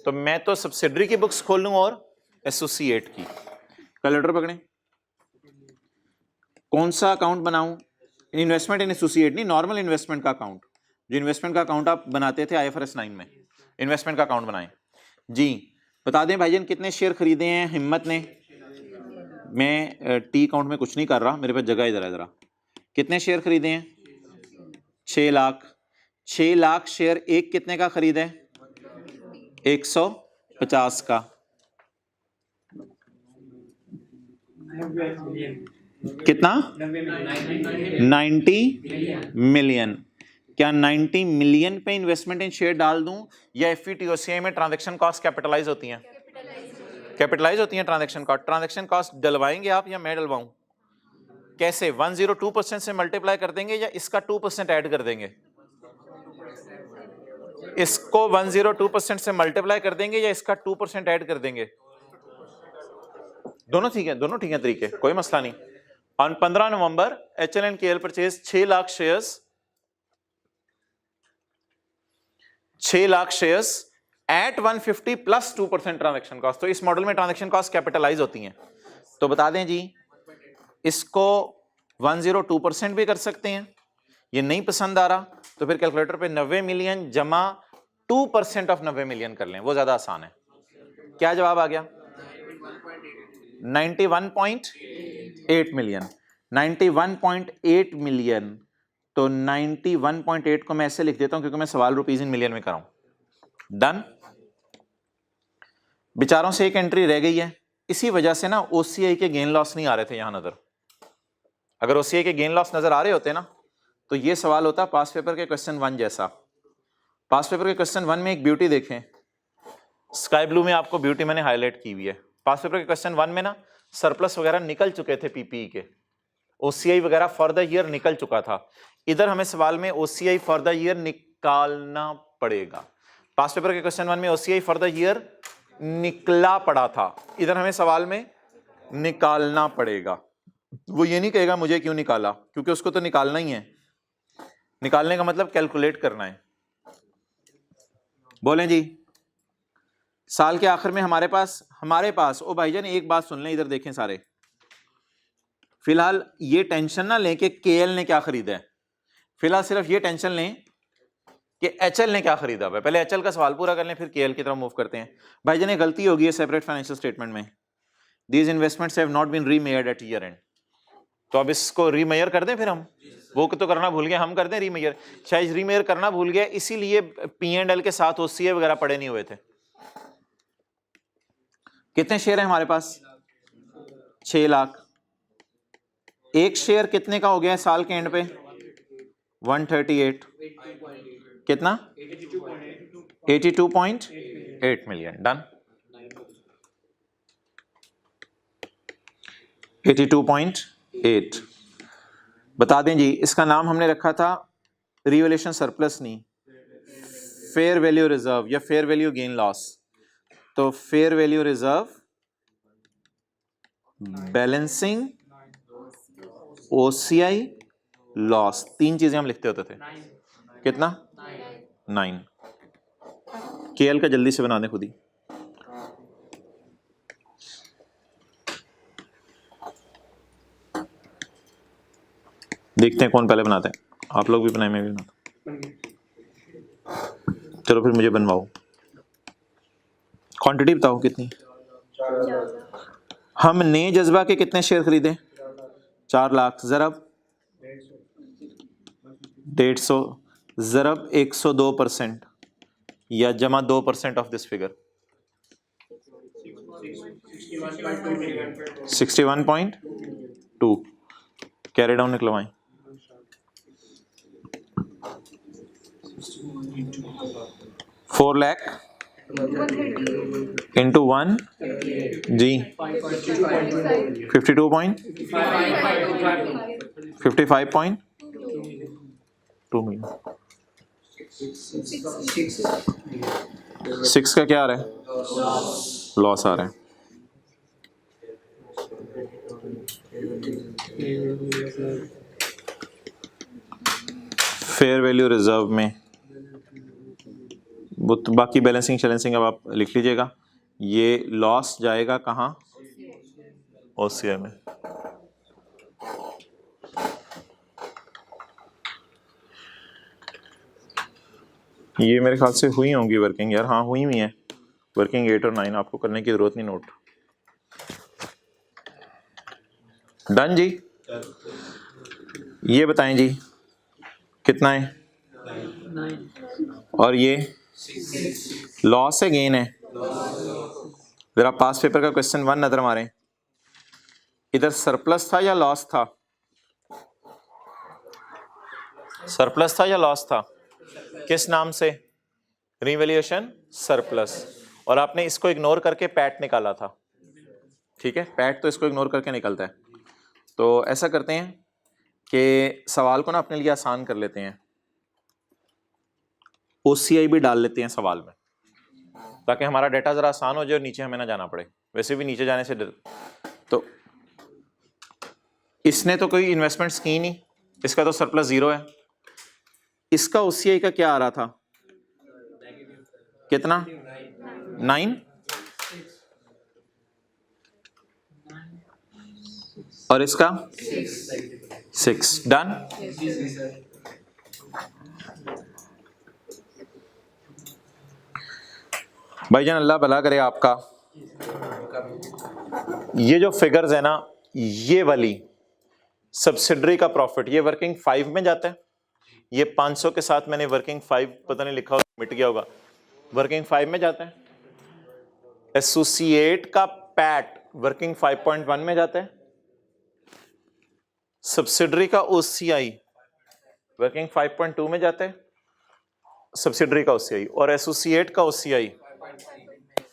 तो मैं तो सब्सिडरी की बुक्स खोल लूं और एसोसिएट की कैलकुलेटर पकड़ें कौन सा अकाउंट बनाऊं इन्वेस्टमेंट इन एसोसिएट नहीं नॉर्मल इन्वेस्टमेंट का अकाउंट जो इन्वेस्टमेंट का अकाउंट आप बनाते थे IFRS 9 में इन्वेस्टमेंट का अकाउंट बनाएं जी बता दें भाईजान कितने शेयर खरीदे हैं हिम्मत ने मैं टी अकाउंट में कुछ नहीं कर रहा मेरे पास जगह इधर है जरा कितने शेयर खरीदे हैं 6 लाख शेयर एक कितने का खरीदे 150 का कितना 90 मिलियन क्या 90 मिलियन पे इन्वेस्टमेंट इन शेयर डाल दूं या FVTOCI में ट्रांजैक्शन कॉस्ट कैपिटलाइज होती हैं ट्रांजैक्शन कॉस्ट डलवाएंगे आप या मैं डलवाऊं कैसे 102% से मल्टीप्लाई कर देंगे या इसका 2% ऐड कर देंगे? इसको 102% से मल्टीप्लाई कर देंगे या इसका 2% ऐड कर देंगे? दोनों ठीक है तरीके, कोई मसला नहीं। On 15 November HLNKL purchase 6 lakh shares at 150 plus 2% transaction cost. तो इस मॉडल में ट्रांजैक्शन कॉस्ट कैपिटलाइज होती हैं, तो बता दें जी इसको 102% भी कर सकते हैं। ये नहीं पसंद आ रहा तो फिर कैलकुलेटर पे 90 मिलियन जमा 2% ऑफ 90 मिलियन कर लें, वो ज्यादा आसान है। क्या जवाब आ गया? 91.8 मिलियन। 91.8 मिलियन, तो 91.8 को मैं ऐसे लिख देता हूं क्योंकि मैं सवाल रुपीज इन मिलियन में कराऊं। डन। बेचारों से एक एंट्री रह गई है, इसी वजह से ना ओसीआई के गेन लॉस नहीं आ रहे थे यहां नजर। अगर ओसीआई के गेन लॉस नजर आ रहे होते ना तो ये सवाल होता पास पेपर के क्वेश्चन 1 जैसा। पास पेपर के क्वेश्चन 1 में एक ब्यूटी देखें, स्काई ब्लू में आपको ब्यूटी मैंने हाईलाइट की हुई है। पास पेपर के क्वेश्चन 1 में ना सरप्लस वगैरह निकल चुके थे पीपीई के, ओसीआई वगैरह फॉर द ईयर निकल चुका था। इधर हमें सवाल में ओसीआई फॉर द ईयर निकालना पड़ेगा। पास पेपर के क्वेश्चन 1 में ओसीआई फॉर द ईयर निकला पड़ा था, इधर हमें सवाल में निकालना पड़ेगा। वो ये नहीं कहेगा मुझे क्यों निकाला, क्योंकि उसको तो निकालना ही है। निकालने का मतलब कैलकुलेट करना है। बोलें जी, साल के आखिर में हमारे पास ओ भाईजान एक बात सुन लें, इधर देखें सारे। फिलहाल ये टेंशन ना लें कि केएल ने क्या खरीदा है, फिलहाल सिर्फ ये टेंशन लें कि एचएल ने क्या खरीदा है। पहले एचएल का सवाल पूरा कर लें फिर केएल की तरफ मूव करते हैं। भाईजान ये गलती होगी है सेपरेट फाइनेंशियल स्टेटमेंट में, these investments have not been remeasured at year end. तो अब इसको रीमेयर कर दें, फिर हम वो तो करना भूल गए, हम कर दें रीमेयर। शायद रीमेयर करना भूल गए इसीलिए P&L के साथ ओसीए वगैरह पड़े नहीं हुए थे। कितने शेयर है हमारे पास? 6 लाख। एक शेयर कितने का हो गया है साल के एंड पे? 138। कितना? 82.8 मिलियन। डन। 82.8। बता दें जी इसका नाम हमने रखा था रिवैल्यूएशन सरप्लस नहीं, फेयर वैल्यू रिजर्व या फेयर वैल्यू गेन लॉस। तो fair value reserve balancing OCI loss, 3 चीजें हम लिखते होते थे। कितना? 9। केएल का जल्दी से बना दें खुद ही। देखते हैं कौन पहले बनाता है, आप लोग भी बनाए, मैं भी बनाता। चलो फिर मुझे बनवाओ। क्वांटिटी बताओ कितनी? हमने जज्बा के कितने शेयर खरीदे? 4 लाख। ज़रब 150, ज़रब 102% या जमा 2% of this figure 61.2। Carry down निकलवाएं। 4 लाख इंटू 1 जी 55.2 मिलियन। 6 का क्या आ रहा है? लॉस आ रहा है। फेयर वैल्यू रिजर्व में वो तो बाकी बैलेंसिंग शैलेंसिंग अब आप लिख लीजिएगा। ये लॉस जाएगा कहाँ? ओसीआई में। ये मेरे ख्याल से हुई होंगी वर्किंग यार। हाँ हुई है वर्किंग 8 और 9, आपको करने की जरूरत नहीं नोट। डन जी। ये बताएं जी कितना है? 9। और ये लॉस है गेन है? जरा पास पेपर का क्वेश्चन 1 नजर मारें, इधर सरप्लस था या लॉस था? सरप्लस था या लॉस था? किस नाम से? Revaluation surplus. और आपने इसको इग्नोर करके पैट निकाला था, ठीक है? पैट तो इसको इग्नोर करके निकलता है। तो ऐसा करते हैं कि सवाल को ना अपने लिए आसान कर लेते हैं, OCI भी डाल लेते हैं सवाल में, ताकि हमारा डेटा जरा आसान हो जाए और नीचे हमें ना जाना पड़े। वैसे भी नीचे जाने से डर, तो इसने तो कोई इन्वेस्टमेंट्स की नहीं, इसका तो सरप्लस 0 है। इसका OCI का क्या आ रहा था, कितना, 9, और इसका 6। डन। भाईजान अल्लाह भला करे आपका। ये जो फिगर्स है ना, ये वाली सब्सिडरी का प्रॉफिट, ये वर्किंग 5 में जाता है। ये 500 के साथ मैंने वर्किंग 5 पता नहीं लिखा, मिट गया होगा, वर्किंग 5 में जाता है। एसोसिएट का पैट वर्किंग 5.1 में जाता है। सब्सिडरी का OCI वर्किंग 5.2 में जाता है, सब्सिडरी का OCI, और एसोसिएट का OCI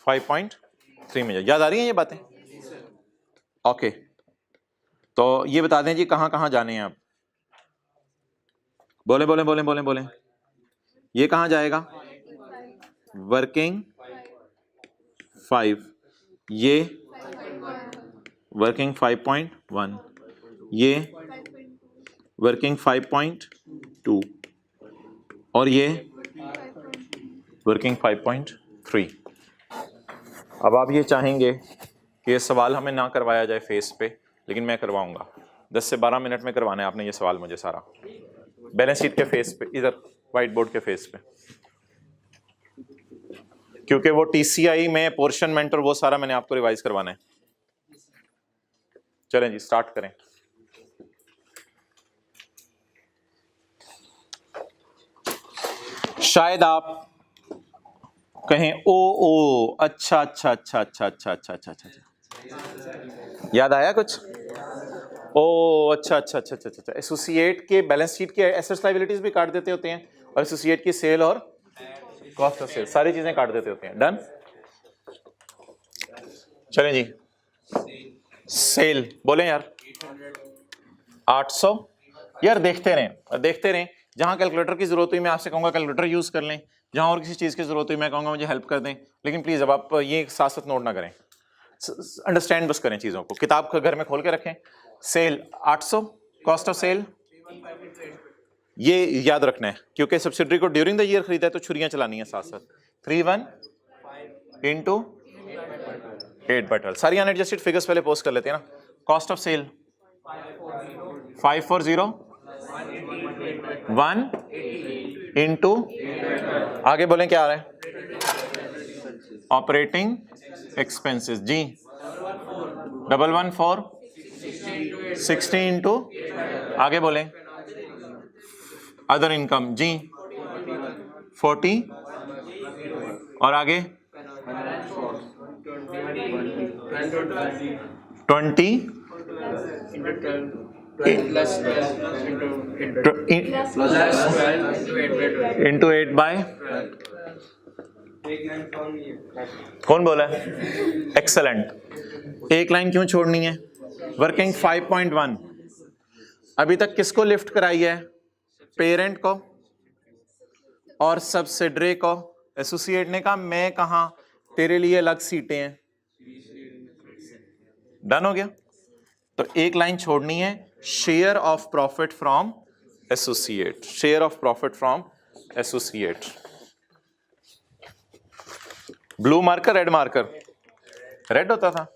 5.3 में जाता। याद आ रही हैं ये बातें? ओके, तो ये बता दें जी कहां कहां जाने हैं आप, बोले बोले बोले बोले बोले। ये कहां जाएगा, वर्किंग 5, ये वर्किंग 5.1, ये वर्किंग 5.2, और ये वर्किंग 5.3। अब आप ये चाहेंगे कि ये सवाल हमें ना करवाया जाए फेस पे, लेकिन मैं करवाऊंगा। 10 से 12 मिनट में करवाना है आपने ये सवाल मुझे सारा, बैलेंस शीट के फेस पे, इधर व्हाइट बोर्ड के फेस पे, क्योंकि वो TCI में पोर्शन मेंटर वो सारा मैंने आपको रिवाइज करवाना है। चलें जी स्टार्ट करें। शायद आप कहें ओ अच्छा अच्छा अच्छा अच्छा अच्छा अच्छा अच्छा अच्छा, याद आया कुछ? ओ अच्छा अच्छा अच्छा अच्छा अच्छा। एसोसिएट के बैलेंस शीट के एसेट्स लायबिलिटीज भी काट देते होते हैं, और एसोसिएट की सेल और कॉस्ट ऑफ सेल सारी चीजें काट देते होते हैं। डन। चलें जी, सेल बोले यार 800। यार देखते रहें, जहां कैलकुलेटर की जरूरत हुई मैं आपसे कहूंगा कैलकुलेटर यूज कर लें, जहां और किसी चीज की जरूरत हुई मैं कहूंगा मुझे हेल्प कर दें। लेकिन प्लीज अब आप ये साथ साथ नोट ना करें, अंडरस्टैंड बस करें चीजों को। किताब को घर में खोल के रखें। सेल 800, कॉस्ट ऑफ सेल ये याद रखना है, क्योंकि सब्सिडरी को ड्यूरिंग द ईयर खरीदा है तो छुरियां चलानी है साथ साथ। 31 इंटू 8/12। सारी अनएडजस्टेड फिगर्स पहले पोस्ट कर लेते हैं ना। कॉस्ट ऑफ सेल 540 1 इंटू, आगे बोलें क्या आ रहा है, ऑपरेटिंग एक्सपेंसेस जी 114 60 इंटू, आगे बोलें अदर इनकम जी 40, और आगे 20 इंटू 8 बाय, कौन बोला है? एक्सेलेंट। एक लाइन क्यों छोड़नी है? वर्किंग 5.1 अभी तक किसको लिफ्ट कराई है? पेरेंट को और सब्सिडरी को। एसोसिएट ने कहा मैं कहां, तेरे लिए अलग सीटें हैं। डन हो गया। तो एक लाइन छोड़नी है, share of profit from associate, share of profit from associate. Blue marker red marker, red होता था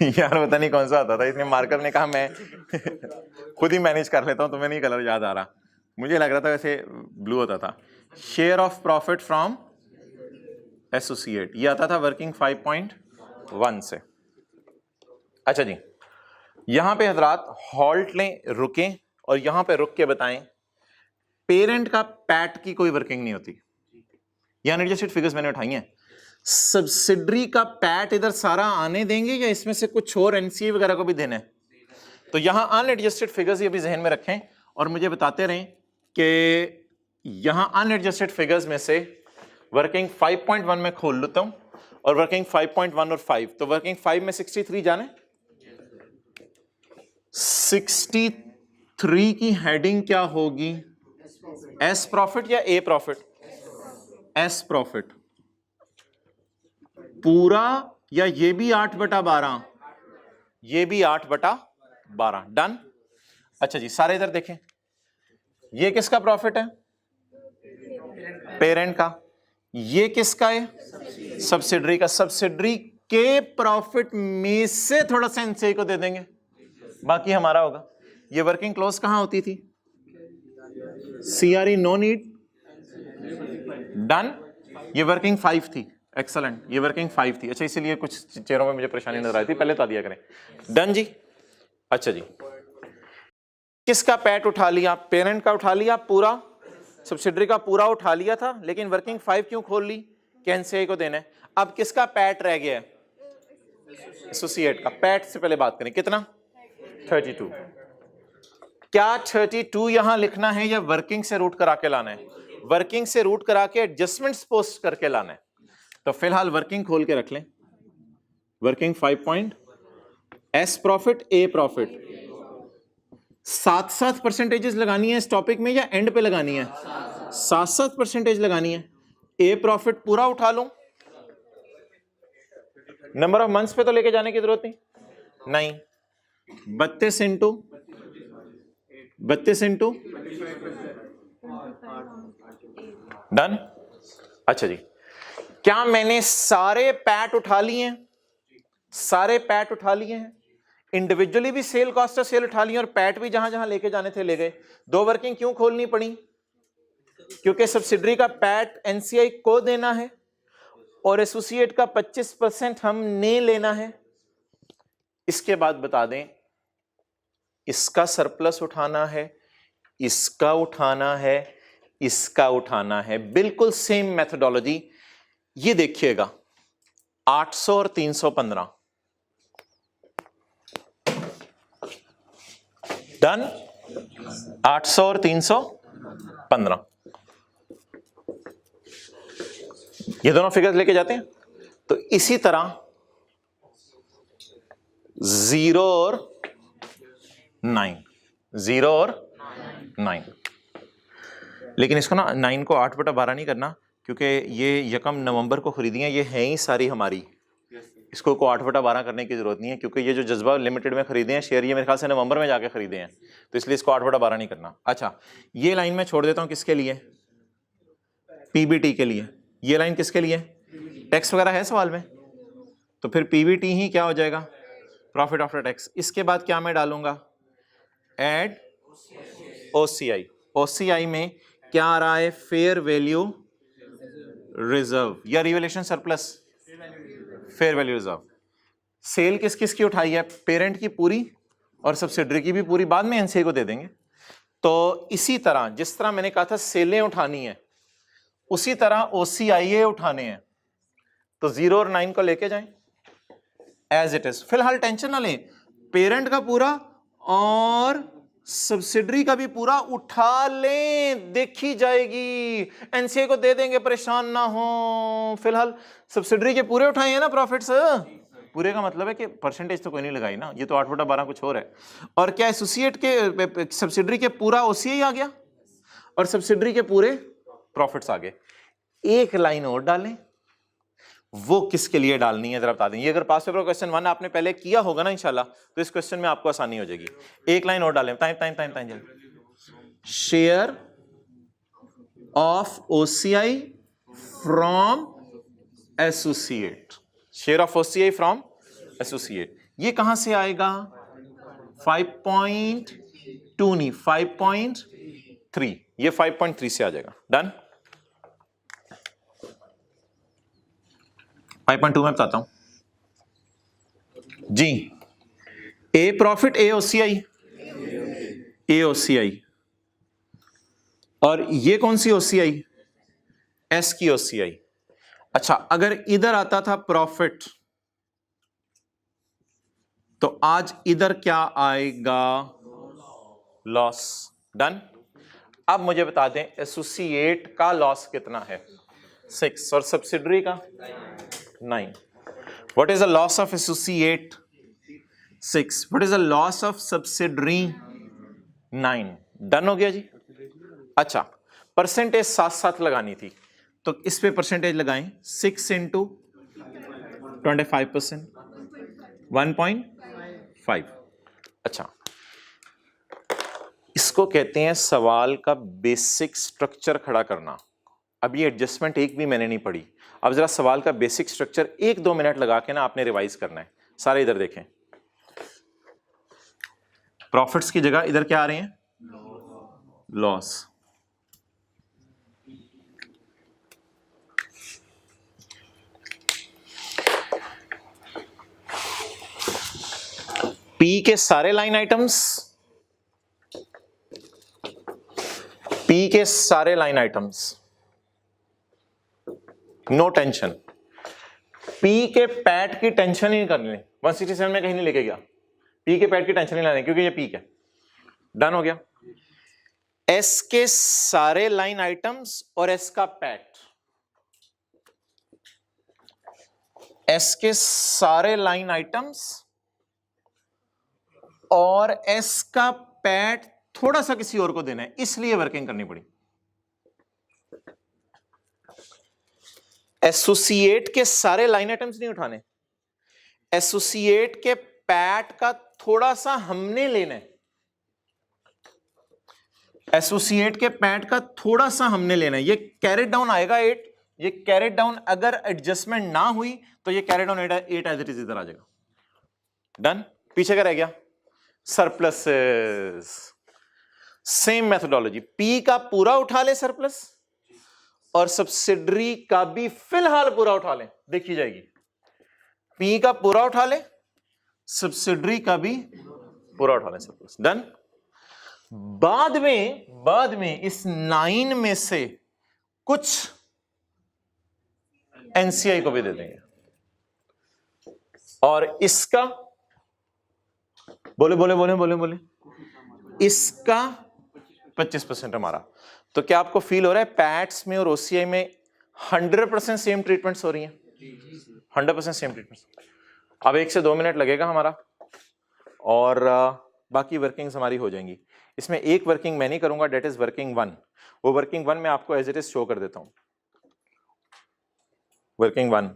यार पता नहीं कौन सा होता था, इसने मार्कर ने कहा मैं खुद ही मैनेज कर लेता हूं, तुम्हें नहीं कलर याद आ रहा, मुझे लग रहा था वैसे ब्लू होता था। Share of profit from associate ये आता था वर्किंग 5.1 से। अच्छा जी, यहां पे हजरात हॉल्ट लें, रुकें और यहां पे रुक के बताएं पेरेंट का पैट की कोई वर्किंग नहीं होती। यहां एडजस्टेड फिगर्स मैंने उठाई हैं। सब्सिडरी का पैट इधर सारा आने देंगे या इसमें से कुछ और एनसीए वगैरह को भी देना है? तो यहां अनएडजस्टेड फिगर्स ये भी जहन में रखें और मुझे बताते रहें कि यहां अनएडजस्टेड फिगर्स में से वर्किंग 5.1 में खोल लेता हूं और वर्किंग 5.1 और 5, तो वर्किंग 5 में 63 जाने 63 की हेडिंग क्या होगी? एस प्रॉफिट या ए प्रॉफिट? एस प्रॉफिट पूरा, या ये भी 8/12? ये भी 8/12। डन। अच्छा जी, सारे इधर देखें, ये किसका प्रॉफिट है? पेरेंट का। ये किसका है? सब्सिडरी का। सब्सिडरी के प्रॉफिट में से थोड़ा सा एनसीआई को दे देंगे, बाकी हमारा होगा। ये वर्किंग क्लोज कहां होती थी? CRE no need. डन। ये वर्किंग 5 थी। एक्सलेंट, ये वर्किंग 5 थी। अच्छा, इसीलिए कुछ चेहरों में मुझे परेशानी नजर आई थी, पहले तो आ दिया करें। डन जी। अच्छा जी, किसका पैट उठा लिया? पेरेंट का उठा लिया पूरा, सब्सिडरी का पूरा उठा लिया था, लेकिन वर्किंग 5 क्यों खोल ली? एनसीआई को देना है। अब किसका पैट रह गया है? एसोसिएट का। पैट से पहले बात करें, कितना? 32। क्या 32 यहां लिखना है या वर्किंग से रूट करा के लाना है? वर्किंग से रूट करा के एडजस्टमेंट्स पोस्ट करके लाना है। तो फिलहाल वर्किंग खोल के रख लें। वर्किंग 5 पॉइंट, एस प्रॉफिट, ए प्रॉफिट। 7-7 परसेंटेजेस लगानी है इस टॉपिक में या एंड पे लगानी है? 7-7 परसेंटेज लगानी है। ए प्रॉफिट पूरा उठा लूं, नंबर ऑफ मंथ्स पे तो लेके जाने की जरूरत नहीं। 32 इंटू डन। अच्छा जी, क्या मैंने सारे पैट उठा लिए हैं? सारे पैट उठा लिए हैं। इंडिविजुअली भी सेल कॉस्ट ऑफ सेल उठा लिए और पैट भी जहां जहां लेके जाने थे ले गए। 2 वर्किंग क्यों खोलनी पड़ी? क्योंकि सब्सिडरी का पैट एनसीआई को देना है और एसोसिएट का 25% हमने लेना है। इसके बाद बता दें, इसका सरप्लस उठाना है, इसका उठाना है, इसका उठाना है। बिल्कुल सेम मेथोडोलॉजी। ये देखिएगा, 800 और 315। डन। 800 और 315, ये दोनों फिगर्स लेके जाते हैं। तो इसी तरह 0 और 9, लेकिन इसको ना 9 को 8/12 नहीं करना, क्योंकि ये यकम नवंबर को खरीदी है, ये है ही सारी हमारी। इसको 8/12 करने की जरूरत नहीं है, क्योंकि ये जो जज्बा लिमिटेड में खरीदे हैं शेयर, ये मेरे ख्याल से नवंबर में जाके खरीदे हैं, तो इसलिए इसको 8/12 नहीं करना। अच्छा, ये लाइन मैं छोड़ देता हूं, किसके लिए? पीबीटी के लिए। ये लाइन किसके लिए? टैक्स वगैरह है सवाल में, तो फिर पीबीटी ही क्या हो जाएगा? Profit after tax. इसके बाद क्या मैं डालूंगा? Add OCI. ओसीआई में क्या आ रहा है? फेयर वैल्यू रिजर्व या revaluation surplus? Fair value reserve. Sale किस किस की उठाई है? पेरेंट की पूरी और सब्सिडरी की भी पूरी, बाद में एनसीआई को दे देंगे। तो इसी तरह जिस तरह मैंने कहा था सेलें उठानी है, उसी तरह ओसीआईए उठाने हैं। तो 0 और 9 को लेके जाएं एज इट इज। फिलहाल टेंशन ना लें, पेरेंट का पूरा और सब्सिडरी का भी पूरा उठा लें, देखी जाएगी, एनसीआई को दे देंगे, परेशान ना हो। फिलहाल सब्सिडरी के पूरे उठाए हैं ना प्रॉफिट्स? पूरे का मतलब है कि परसेंटेज तो कोई नहीं लगाई ना, ये तो 8/12 कुछ और है। और क्या एसोसिएट के सब्सिडरी के पूरा ओसीआई आ गया और सब्सिडरी के पूरे प्रॉफिट्स आ गए। एक लाइन और डालें, वो किसके लिए डालनी है जरा बता दें। ये अगर पास पेपर क्वेश्चन 1 आपने पहले किया होगा ना इंशाल्लाह, तो इस क्वेश्चन में आपको आसानी हो जाएगी। एक लाइन और डालें, time share of OCI from associate. Share of OCI from associate, ये कहां से आएगा? 5.2 नहीं, 5.3। ये 5.3 से आ जाएगा। डन। 5.2 में बताता हूं जी। ए प्रॉफिट, ए ओसीआई, ए ओसीआई। और ये कौन सी ओसीआई? एस की ओसीआई। अच्छा, अगर इधर आता था प्रॉफिट, तो आज इधर क्या आएगा? लॉस। डन। अब मुझे बता दें एसोसिएट का लॉस कितना है? 6 और सब्सिडरी का 9। What is the loss of associate? 6. What is the loss of subsidiary? 9. Done हो गया जी। अच्छा, परसेंटेज साथ साथ लगानी थी, तो इस पे परसेंटेज लगाएं। 6 इंटू 25%, 1.5। अच्छा, इसको कहते हैं सवाल का बेसिक स्ट्रक्चर खड़ा करना। अब ये एडजस्टमेंट एक भी मैंने नहीं पढ़ी। अब जरा सवाल का बेसिक स्ट्रक्चर 1-2 मिनट लगा के ना आपने रिवाइज करना है। सारे इधर देखें, प्रॉफिट्स की जगह इधर क्या आ रहे हैं? लॉस। पी के सारे लाइन आइटम्स, पी के सारे line items, no tension. P के पैट की टेंशन ही नहीं करनी, 167 में कहीं नहीं लेके गया। पी के पैट की टेंशन नहीं लेनी क्योंकि ये पी है। डन हो गया। एस के सारे लाइन आइटम्स और एस का पैट, एस के सारे लाइन आइटम्स और एस का पैट थोड़ा सा किसी और को देना है, इसलिए वर्किंग करनी पड़ी। एसोसिएट के सारे लाइन आइटम्स नहीं उठाने, एसोसिएट के पैट का थोड़ा सा हमने लेना है, एसोसिएट के पैट का थोड़ा सा हमने लेना है। ये कैरेट डाउन आएगा 8, ये कैरेट डाउन अगर एडजस्टमेंट ना हुई तो ये caret down 8 as it is इधर आ जाएगा। डन। पीछे क्या रह गया? सरप्लसेस। सेम मेथोडोलॉजी, पी का पूरा उठा ले सरप्लस और सब्सिडरी का भी फिलहाल पूरा उठा ले, देखी जाएगी। पी का पूरा उठा ले, सब्सिडरी का भी पूरा उठा ले सरप्लस। डन। बाद में इस 9 में से कुछ एनसीआई को भी दे देंगे और इसका बोले इसका 25% हमारा। तो क्या आपको फील हो रहा है पैट्स में और ओसीआई में 100% सेम ट्रीटमेंट्स हो रही हैं? 100% सेम ट्रीटमेंट्स। अब 1 से 2 मिनट लगेगा हमारा और बाकी वर्किंग्स हमारी हो जाएंगी। इसमें एक वर्किंग मैं नहीं करूंगा, डेट इज वर्किंग 1। वो वर्किंग 1 मैं आपको एज इट इज शो कर देता हूं। वर्किंग 1।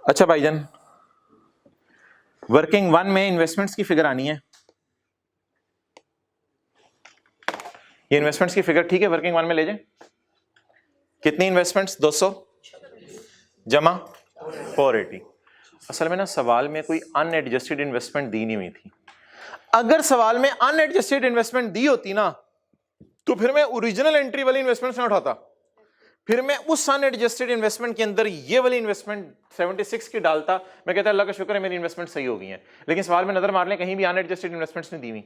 अच्छा भाईजान, वर्किंग 1 में इन्वेस्टमेंट्स की फिगर आनी है। ये इन्वेस्टमेंट्स की फिगर ठीक है, वर्किंग 1 में ले जाए। कितनी इन्वेस्टमेंट्स? 200 जमा 480। असल में ना सवाल में कोई अनएडजस्टेड इन्वेस्टमेंट दी नहीं हुई थी। अगर सवाल में अनएडजस्टेड इन्वेस्टमेंट दी होती ना तो फिर मैं ओरिजिनल एंट्री वाली इन्वेस्टमेंट ना उठाता, फिर मैं उस अनएडजस्टेड इन्वेस्टमेंट के अंदर ये वाली इन्वेस्टमेंट 76 की डालता। मैं कहता अल्लाह का शुक्र है मेरी इन्वेस्टमेंट सही हो गई है। लेकिन सवाल में नजर मार लें कहीं भी अनएडजस्टेड इन्वेस्टमेंट्स नहीं दी हुई,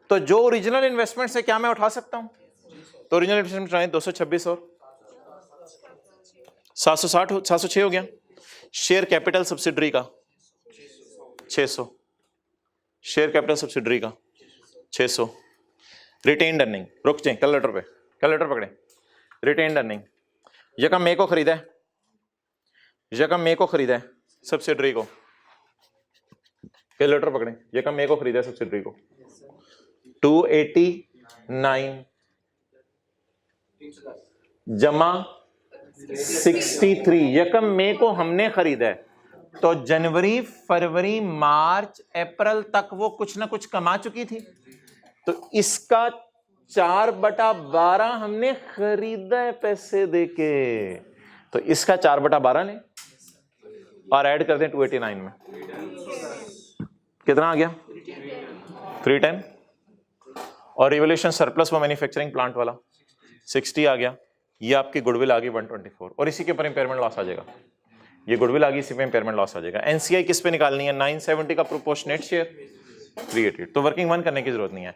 तो जो ओरिजिनल इन्वेस्टमेंट से क्या मैं उठा सकता हूं? तो ओरिजिनल इन्वेस्टमेंट उठाएं 226 और 760 706 हो गया। शेयर कैपिटल सब्सिडरी का 600, शेयर कैपिटल सब्सिडरी का 600। रिटेन्ड अर्निंग, रुक जाए कैलकुलेटर पे, कैलकुलेटर पकड़े। रिटेन्ड अर्निंग, यकम मे को खरीदा है, यकम मे को खरीदा है सब्सिडरी को, कैलकुलेटर पकड़े। यकम मे को खरीदा है सब्सिडरी को 289 जमा 63। यकम मे को हमने खरीदा है तो जनवरी फरवरी मार्च अप्रैल तक वो कुछ ना कुछ कमा चुकी थी, तो इसका 4/12 हमने खरीदा है पैसे देके, तो इसका 4/12 लें और ऐड कर दें 289 में। कितना आ गया? 310। और रिवोल्यूशन सरप्लस वो मैन्युफैक्चरिंग प्लांट वाला 60 आ गया। ये आपकी गुडविल आ गई 124 और इसी के ऊपर इंपेयरमेंट लॉस आ जाएगा। ये गुडविल आ गई, इसी पे इंपेयरमेंट लॉस आ जाएगा। एनसीआई किस पे निकालनी है? 970 का प्रोपोर्शनेट शेयर 388। तो वर्किंग 1 करने की जरूरत नहीं है।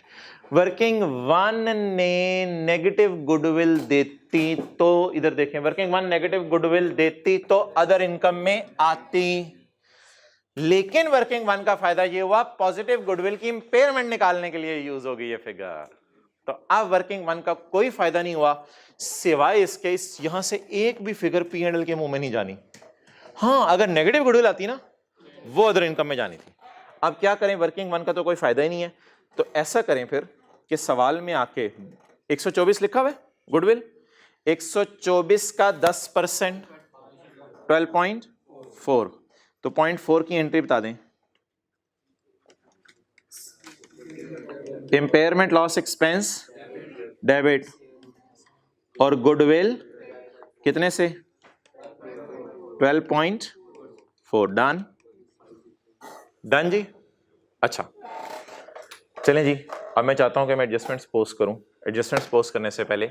वर्किंग 1 ने नेगेटिव गुडविल देती तो इधर देखें, वर्किंग 1 नेगेटिव गुडविल देती तो अदर इनकम में आती, लेकिन वर्किंग 1 का फायदा ये हुआ पॉजिटिव गुडविल की इंपेयरमेंट निकालने के लिए यूज होगी ये फिगर। तो अब वर्किंग 1 का कोई फायदा नहीं हुआ सिवाय इसके यहां से एक भी फिगर P&L के मुंह में नहीं जानी। हाँ, अगर नेगेटिव गुडविल आती ना वो अदर इनकम में जानी थी। अब क्या करें, वर्किंग वन का तो कोई फायदा ही नहीं है, तो ऐसा करें फिर कि सवाल में आके 124 लिखा हुआ है गुडविल, 124 का 10% 12.4, तो 0.4 की एंट्री बता दें। इम्पेयरमेंट लॉस एक्सपेंस डेबिट और गुडविल कितने से 12.4। डन, डन जी। अच्छा चलें जी, अब मैं चाहता हूं कि मैं एडजस्टमेंट्स पोस्ट करूं। एडजस्टमेंट्स पोस्ट करने से पहले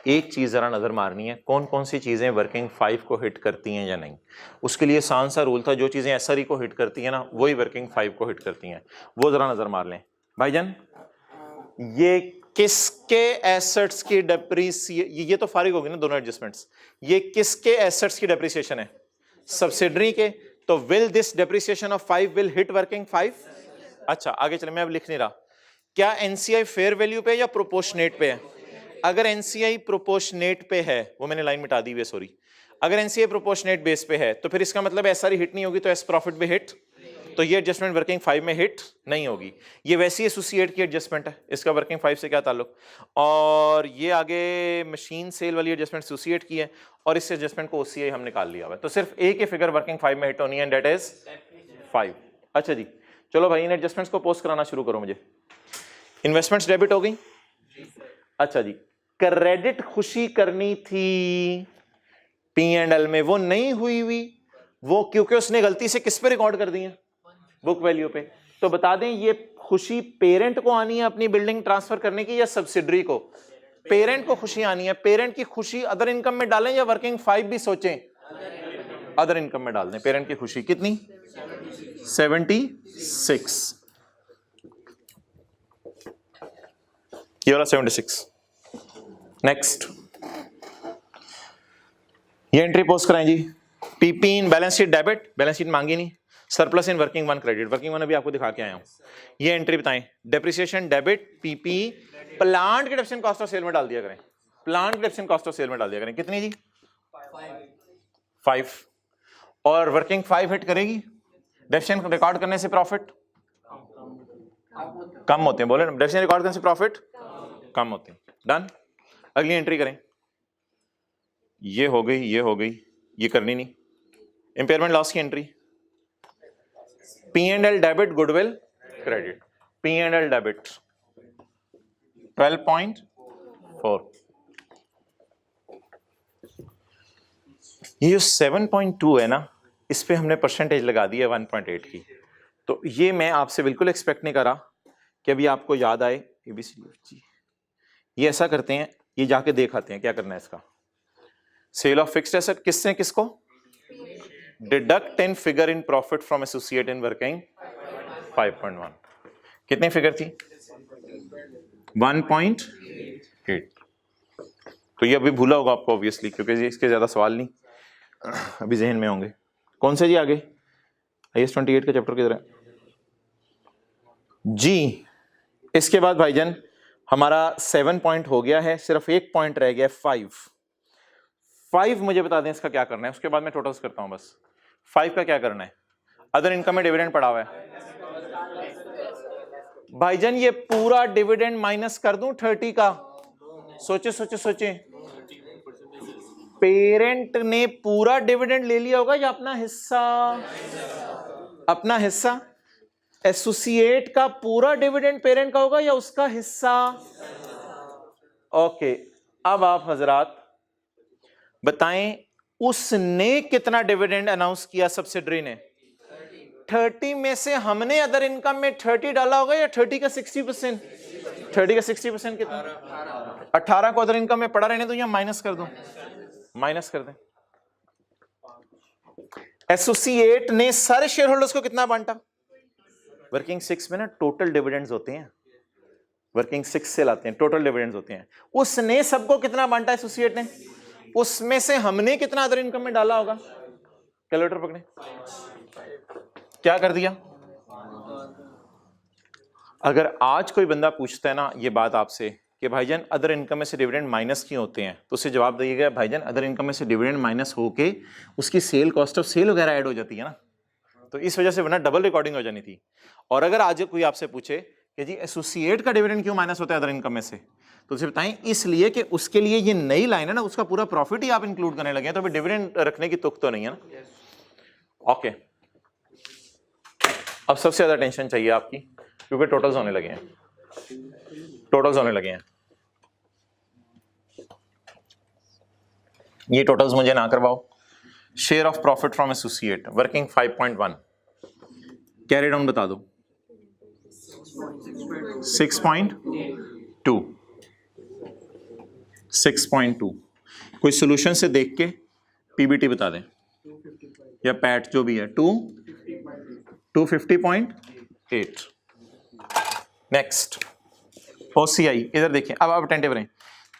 एक चीज जरा नजर मारनी है, कौन कौन सी चीजें वर्किंग 5 को हिट करती हैं या नहीं। उसके लिए आसान सा रूल था, जो चीजें एसआरई को हिट करती हैं ना वही वर्किंग 5 को हिट करती हैं, वो जरा नजर मार लें भाईजान। ये किसके एसेट्स की ये तो फारिग होगी ना दोनों एडजस्टमेंट्स, ये किसके एसेट्स की डेप्रिसिएशन है, सब्सिडरी के, तो will this depreciation of 5 will hit working 5। अच्छा आगे चले, मैं अब लिख नहीं रहा, क्या एनसीआई फेयर वैल्यू पे या प्रोपोर्शनेट पे है? अगर एनसीआई प्रोपोर्शनेट पे है, वो मैंने लाइन मिटा दी है सॉरी, अगर एनसीआई प्रोपोर्शनेट बेस पे है तो फिर इसका मतलब एसआरई हिट नहीं होगी, तो एस प्रॉफिट भी हिट, तो ये एडजस्टमेंट वर्किंग 5 में हिट नहीं होगी। ये वैसी एसोसिएट की एडजस्टमेंट है, इसका वर्किंग 5 से क्या ताल्लुक। और ये आगे मशीन सेल वाली एडजस्टमेंट एसोसिएट की है, और इस एडजस्टमेंट को ओसीआई हम निकाल लिया हुआ है, तो सिर्फ एक ही फिगर वर्किंग 5 में हिट होनी है, दैट इज 5। अच्छा जी चलो भाई, इन एडजस्टमेंट्स को पोस्ट कराना शुरू करो मुझे। इन्वेस्टमेंट्स डेबिट हो गई। अच्छा जी, क्रेडिट खुशी करनी थी P&L में, वो नहीं हुई वो क्योंकि उसने गलती से किस पे रिकॉर्ड कर दी है, बुक वैल्यू पे। तो बता दें ये खुशी पेरेंट को आनी है अपनी बिल्डिंग ट्रांसफर करने की या सब्सिडरी को? पेरेंट को खुशी आनी है। पेरेंट की खुशी अदर इनकम में डालें या वर्किंग 5 भी सोचें? अदर इनकम में डाल दें। पेरेंट की खुशी कितनी? 76, ये वाला 76। नेक्स्ट, ये एंट्री पोस्ट कराएं जी। PP in balance sheet debit, balance sheet मांगी नहीं, surplus in working one credit, working one अभी आपको दिखा के आया हूं। ये एंट्री बताएं, डेप्रिसिएशन डेबिट पीपी, प्लांट के डेप्रिसिएशन कॉस्ट ऑफ सेल में डाल दिया करें, प्लांट के डेप्रिसिएशन कॉस्ट ऑफ सेल में डाल दिया करें। कितनी जी? 5। और वर्किंग 5 हिट करेगी, डेप्रिसिएशन रिकॉर्ड करने से प्रॉफिट कम होते हैं, बोले ना, डेप्रिसिएशन रिकॉर्ड करने से प्रॉफिट कम होते हैं। डन, अगली एंट्री करें। ये हो गई, ये हो गई, ये करनी नहीं। इंपेयरमेंट लॉस की entry, P&L debit goodwill credit, P&L debit 12.4। ये जो 7.2 है ना, इस पे हमने परसेंटेज लगा दी है 1.8 की, तो ये मैं आपसे बिल्कुल एक्सपेक्ट नहीं करा कि अभी आपको याद आए ABCD। ये ऐसा करते हैं, ये जाके देख आते हैं क्या करना है इसका। सेल ऑफ फिक्स्ड एसेट किससे किसको? Deduct in figure in profit from associate in working 5.1। कितनी फिगर थी? 1.8। तो ये अभी भूला होगा आपको ऑब्वियसली, क्योंकि इसके ज्यादा सवाल नहीं अभी जहन में होंगे। कौन से जी आगे? IAS 28 का चैप्टर किधर है जी? इसके बाद भाईजान हमारा 7 पॉइंट हो गया है, सिर्फ एक पॉइंट रह गया, 5 मुझे बता दें इसका क्या करना है, उसके बाद मैं टोटल्स करता हूं बस। 5 का क्या करना है? अदर इनकम में डिविडेंड पड़ा हुआ है भाईजान, ये पूरा डिविडेंड माइनस कर दूं 30 का? सोचे सोचे सोचे, पेरेंट ने पूरा डिविडेंड ले लिया होगा या अपना हिस्सा? अपना हिस्सा। एसोसिएट का पूरा डिविडेंड पेरेंट का होगा या उसका हिस्सा? ओके, अब आप हजरात बताएं उसने कितना डिविडेंड अनाउंस किया सब्सिडरी ने? 30 में से हमने अदर इनकम में 30 डाला होगा या 30 का 60%? 30 का 60% कितना? 18 को अदर इनकम में पड़ा रहने दो या माइनस कर दूं? माइनस कर दें। एसोसिएट ने सारे शेयर होल्डर्स को कितना बांटा? वर्किंग 6 में ना टोटल डिविडेंड्स होते हैं, वर्किंग 6 से लाते हैं, टोटल डिविडेंड्स होते हैं। उसने सबको कितना बांटा एसोसिएट ने? उसमें से हमने कितना अदर इनकम में डाला होगा? कैलकुलेटर पकड़े, क्या कर दिया? अगर आज कोई बंदा पूछता है ना ये बात आपसे कि भाईजान अदर इनकम में से डिविडेंड माइनस क्यों होते हैं, तो उसे जवाब दिएगा भाईजान अदर इनकम में से डिविडेंड माइनस होके उसकी सेल, कॉस्ट ऑफ सेल वगैरह ऐड हो जाती है ना, तो इस वजह से वरना डबल रिकॉर्डिंग हो जानी थी। और अगर आज कोई आपसे पूछे कि जी एसोसिएट का डिविडेंड क्यों माइनस होता है अदर इनकम में से, तो उसे बताएं इसलिए कि उसके लिए ये नई लाइन है ना, उसका पूरा प्रॉफिट ही आप इंक्लूड करने लगे हैं, तो अभी डिविडेंड रखने की तुक तो नहीं है ना। ओके, अब सबसे ज्यादा टेंशन चाहिए आपकी, क्योंकि टोटल्स होने लगे हैं, टोटल्स होने लगे हैं। ये टोटल्स मुझे ना करवाओ। Share of profit from associate working 5.1, carry down बता दो 6.2, 6.2। कोई सॉल्यूशन से देख के पीबीटी बता दें या पैट जो भी है, 250.8। नेक्स्ट ओसीआई, इधर देखिए, अब आप अटेंटिव रहें।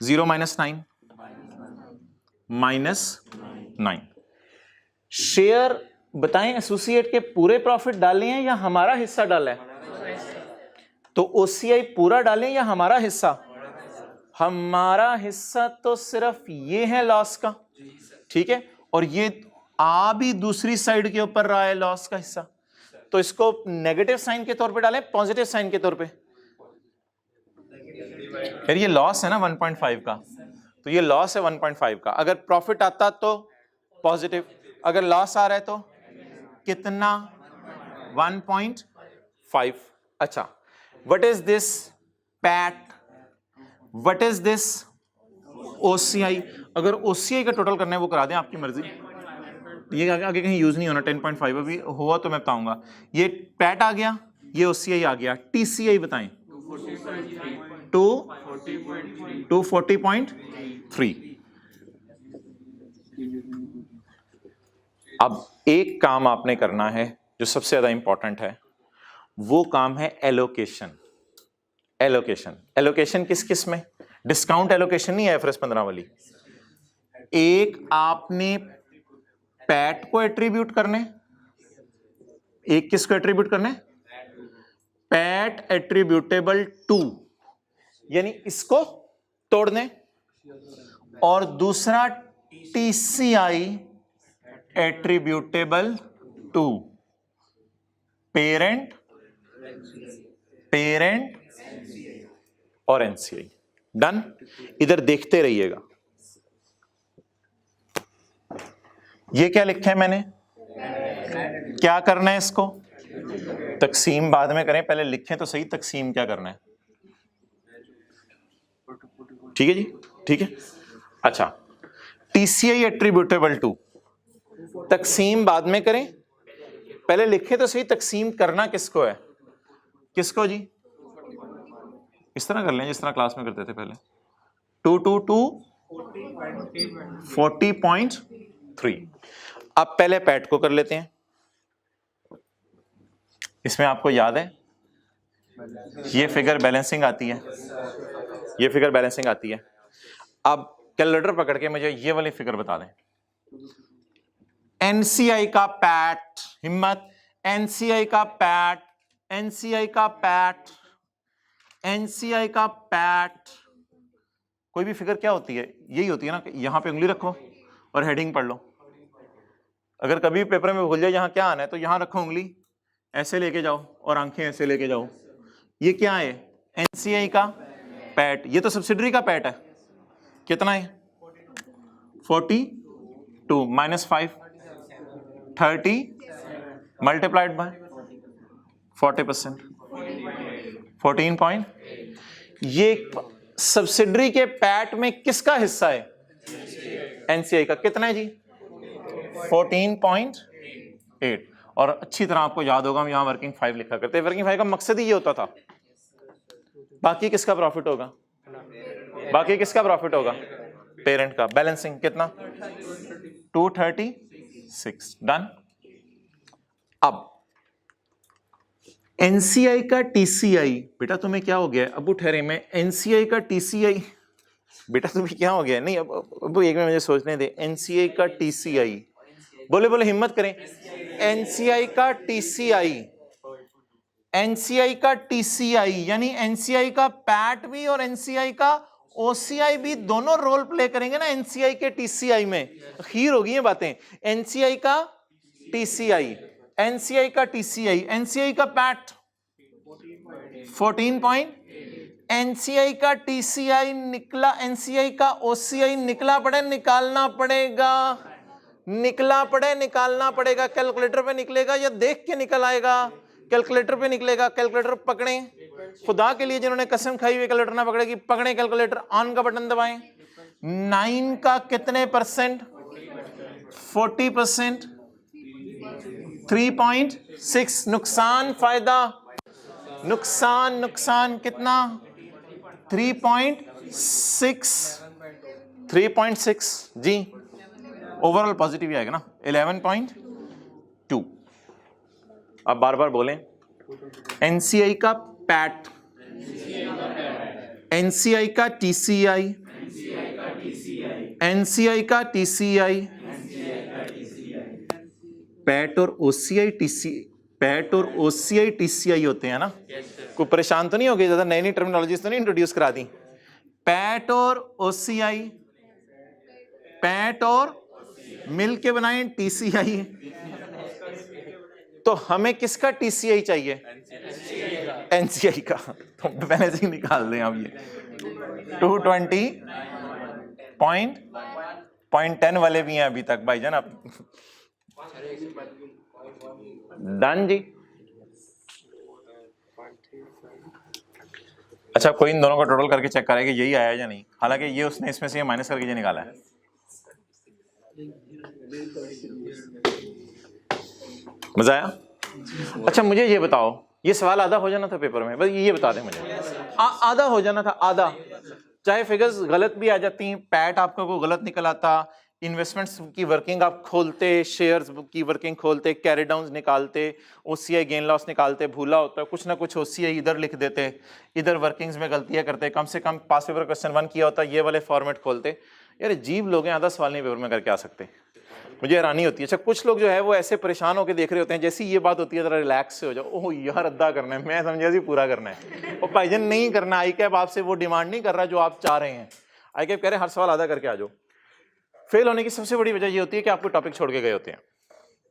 0 - 9 -9। शेयर बताएं एसोसिएट के पूरे प्रॉफिट डाले हैं या हमारा हिस्सा डाला है? तो ओसीआई पूरा डालें या हमारा हिस्सा? हमारा हिस्सा तो सिर्फ ये है लॉस का, ठीक है, और ये आ भी दूसरी साइड के ऊपर रहा है लॉस का हिस्सा, तो इसको नेगेटिव साइन के तौर पे डालें पॉजिटिव साइन के तौर पे? फिर ये लॉस है ना 1.5 का, तो ये लॉस है 1.5 का। अगर प्रॉफिट आता तो पॉजिटिव, अगर लॉस आ रहा है तो कितना? 1.5। अच्छा, what is this PAT, what is this OCI? अगर ओसीआई का टोटल करना है वो करा दें, आपकी मर्जी, ये आगे कहीं यूज नहीं होना। 10.5 अभी हुआ तो मैं बताऊंगा। ये पैट आ गया, ये ओसीआई आ गया, टीसीआई बताएं? 240.3। अब एक काम आपने करना है जो सबसे ज्यादा इंपॉर्टेंट है, वो काम है एलोकेशन। एलोकेशन, एलोकेशन किस किस में? डिस्काउंट एलोकेशन नहीं है IFRS 15 वाली। एक आपने पैट को एट्रीब्यूट करने, एक किसको एट्रीब्यूट करने? पैट एट्रीब्यूटेबल टू, यानी इसको तोड़ने, और दूसरा TCI attributable to parent, parent और एनसीआई। डन। इधर देखते रहिएगा, ये क्या लिखा है मैंने, क्या करना है इसको? तकसीम बाद में करें, पहले लिखें तो सही तकसीम क्या करना है। ठीक है जी, ठीक है। अच्छा, टीसीआई एट्रीब्यूटेबल टू, तकसीम बाद में करें, पहले लिखें तो सही तकसीम करना किसको है? किसको जी? इस तरह कर लें जिस तरह क्लास में करते थे पहले। 2 2 2 40.3। अब पहले पैट को कर लेते हैं। इसमें आपको याद है ये फिगर बैलेंसिंग आती है, ये फिगर बैलेंसिंग आती है। अब कैलकुलेटर पकड़ के मुझे ये वाली फिगर बता दें। एनसीआई का पैट, हिम्मत, एनसीआई का पैट, एनसीआई का पैट, एनसीआई का पैट, कोई भी फिगर क्या होती है? यही होती है ना, यहां पे उंगली रखो और हेडिंग पढ़ लो। अगर कभी पेपर में भूल जाए यहां क्या आना है, तो यहां रखो उंगली, ऐसे लेके जाओ और आंखें ऐसे लेके जाओ। ये क्या है? एनसीआई का पैट। ये तो सब्सिडरी का पैट है। कितना है? 42 -5 30 मल्टीप्लाइड बाय 40%, 14 पॉइंट। ये सब्सिडरी के पैट में किसका हिस्सा है? एनसीआई का। कितना है जी? 14.8। और अच्छी तरह आपको याद होगा हम यहां वर्किंग 5 लिखा करते हैं। वर्किंग 5 का मकसद ही ये होता था, बाकी किसका प्रॉफिट होगा? बाकी किसका प्रॉफिट होगा? पेरेंट का। बैलेंसिंग कितना? 236। डन। अब एनसीआई का टीसीआई, बेटा तुम्हें क्या हो गया? अबू ठहरे, में एनसीआई का टीसीआई, बेटा तुम्हें क्या हो गया? नहीं अब एक मिनट मुझे सोचने दे। एनसीआई का टीसीआई, बोले बोले हिम्मत करें। एनसीआई का टीसीआई, एनसीआई का टीसीआई यानी एनसीआई का पैट भी और एनसीआई का ओसीआई भी दोनों रोल प्ले करेंगे ना एनसीआई के टीसीआई में। खीर होगी ये बातें। एनसीआई का टीसीआई, एनसीआई का टीसीआई, एनसीआई का पैट 14 एनसीआई का टीसीआई निकला, एनसीआई का ओसीआई निकला पड़े निकालना पड़ेगा, निकला पड़े निकालना पड़ेगा। कैलकुलेटर पे निकलेगा या देख के निकल आएगा? कैलकुलेटर पे निकलेगा। कैलकुलेटर पकड़े, खुदा के लिए जिन्होंने कसम खाई हुई कैलकुलेटर ना पकड़ेगी, पकड़े कैलकुलेटर, ऑन का बटन दबाएं। 9 का कितने परसेंट? 40%। 3.6 नुकसान फायदा, नुकसान नुकसान कितना? 3.6 जी। ओवरऑल पॉजिटिव ही आएगा ना 11.2। अब बार बार बोलें, एनसीआई का पैट, एनसीआई का टीसीआई, एनसीआई का टीसीआई, पैट और ओसीआई टीसी, पैट और ओसीआई टीसीआई होते हैं ना। कोई परेशान तो नहीं हो गई? ज्यादा नई नई टर्मिनोलॉजीज तो नहीं इंट्रोड्यूस करा दी? पैट और ओसीआई, पैट और मिल के बनाए टीसीआई। तो हमें किसका टीसीआई चाहिए? एनसीआई का। तो पहले से ही निकाल दें अब ये 220.10 वाले भी हैं अभी तक भाईजान। आप डन जी। अच्छा, कोई इन दोनों का टोटल करके चेक करेगा यही आया या नहीं। हालांकि ये उसने इसमें से माइनस करके ये निकाला है। मजा आया? अच्छा मुझे ये बताओ, ये सवाल आधा हो जाना था पेपर में, बस ये बता दें मुझे। आधा हो जाना था, आधा। चाहे फिगर्स गलत भी आ जाती, पैट आपका को गलत निकल आता, इन्वेस्टमेंट्स की वर्किंग आप खोलते, शेयर्स की वर्किंग खोलते, कैरी डाउन्स निकालते, ओसीआई गेन लॉस निकालते, भूला होता है कुछ ना कुछ ओसीआई इधर लिख देते, इधर वर्किंग्स में गलतियां करते, कम से कम पास पेपर क्वेश्चन 1 किया होता ये वाले फॉर्मेट खोलते। यार अजीब लोग हैं, आधा सवाल नहीं पेपर में करके आ सकते, मुझे हैरानी होती है। अच्छा कुछ लोग जो है वो ऐसे परेशान होकर देख रहे होते हैं, जैसी ये बात होती है जरा रिलैक्स से हो जाओ, ओह यार अद्दा करना है, मैं समझा जी पूरा करना है। और भाईजान नहीं करना, आई कैप आपसे वो डिमांड नहीं कर रहा जो आप चाह रहे हैं। आई कैप कह रहे हैं हर सवाल आधा करके आ जाओ। फेल होने की सबसे बड़ी वजह ये होती है कि आपको टॉपिक छोड़ के गए होते हैं।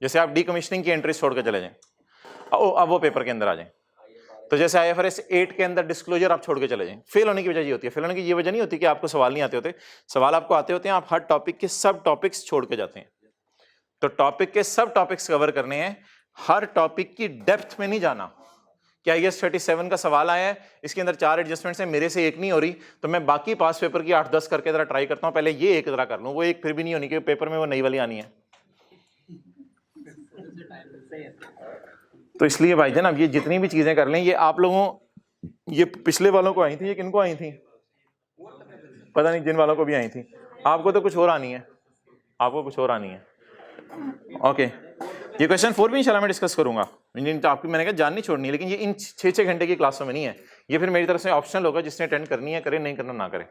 जैसे आप डीकमीशनिंग की एंट्रीज छोड़ के चले जाएं, अब वो पेपर के अंदर आ जाएं। तो जैसे IFRS 8 के अंदर डिस्क्लोजर आप छोड़ के चले जाएं। फेल होने की वजह ये होती है। फेल होने की ये वजह नहीं होती कि आपको सवाल नहीं आते होते, सवाल आपको आते होते हैं, आप हर टॉपिक के सब टॉपिक्स छोड़ के जाते हैं। तो टॉपिक के सब टॉपिक्स कवर करने हैं, हर टॉपिक की डेप्थ में नहीं जाना। क्या IAS 37 का सवाल आया है, इसके अंदर 4 एडजस्टमेंट्स हैं, मेरे से एक नहीं हो रही, तो मैं बाकी पास पेपर की 8-10 करके जरा ट्राई करता हूं, पहले ये एक जरा कर लूं, वो एक फिर भी नहीं होनी क्योंकि पेपर में वो नई वाली आनी है। तो इसलिए भाईजान अब ये जितनी भी चीजें कर लें, ये आप लोगों, ये पिछले वालों को आई थी, ये किनको आई थी पता नहीं, जिन वालों को भी आई थी। आपको तो कुछ और आनी है, आपको कुछ और आनी है। ओके ये क्वेश्चन 4 भी इंशाल्लाह मैं डिस्कस करूंगा। तो आपकी मैंने कहा जान नहीं छोड़नी है, लेकिन ये इन 6-6 घंटे की क्लासों में नहीं है, ये फिर मेरी तरफ से ऑप्शनल होगा, जिसने अटेंड करनी है करे, नहीं करना ना करे।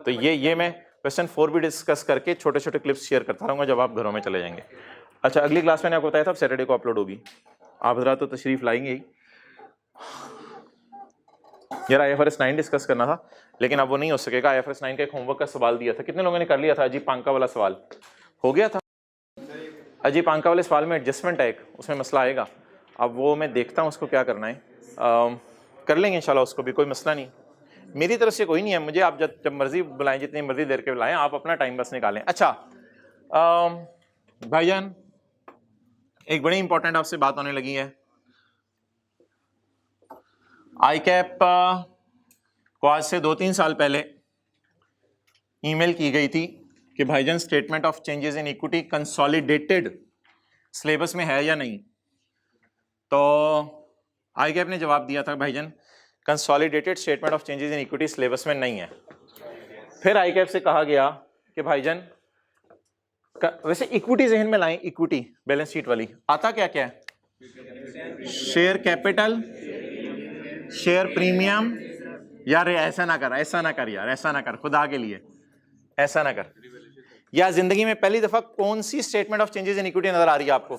तो ये मैं क्वेश्चन 4 भी डिस्कस करके छोटे छोटे क्लिप्स शेयर करता रहूंगा जब आप घरों में चले जाएंगे। अच्छा अगली क्लास मैंने आपको बताया था सैटरडे को अपलोड होगी, आप हजरात तो तशरीफ लाएंगे ही। यार IFRS 9 डिस्कस करना था, लेकिन अब वो नहीं हो सकेगा। IFRS 9 का एक होमवर्क का सवाल दिया था, कितने लोगों ने कर लिया था? अजीब पांका वाला सवाल हो गया था। अजीब पांका वाले सवाल में एडजस्टमेंट है एक, उसमें मसला आएगा। अब वो मैं देखता हूँ उसको क्या करना है, कर लेंगे इंशाल्लाह, उसको भी कोई मसला नहीं, मेरी तरफ से कोई नहीं है। मुझे आप जब मर्जी बुलाएं, जितनी मर्जी देर के बुलाएं, आप अपना टाइम बस निकालें। अच्छा भाईजान एक बड़ी इंपॉर्टेंट आपसे बात होने लगी है। ICAP को आज से 2-3 साल पहले ईमेल की गई थी कि भाईजान statement of changes in equity consolidated syllabus में है या नहीं। तो ICAP ने जवाब दिया था भाईजान consolidated statement of changes in equity syllabus में नहीं है। फिर ICAP से कहा गया कि भाईजान वैसे इक्विटी जहन में लाएं, इक्विटी बैलेंस शीट वाली आता क्या क्या है? Share capital, share premium. यार ऐसा ना कर, ऐसा ना कर यार, ऐसा ना कर, खुदा के लिए ऐसा ना कर। या जिंदगी में पहली दफा कौन सी statement of changes in equity नजर आ रही है आपको?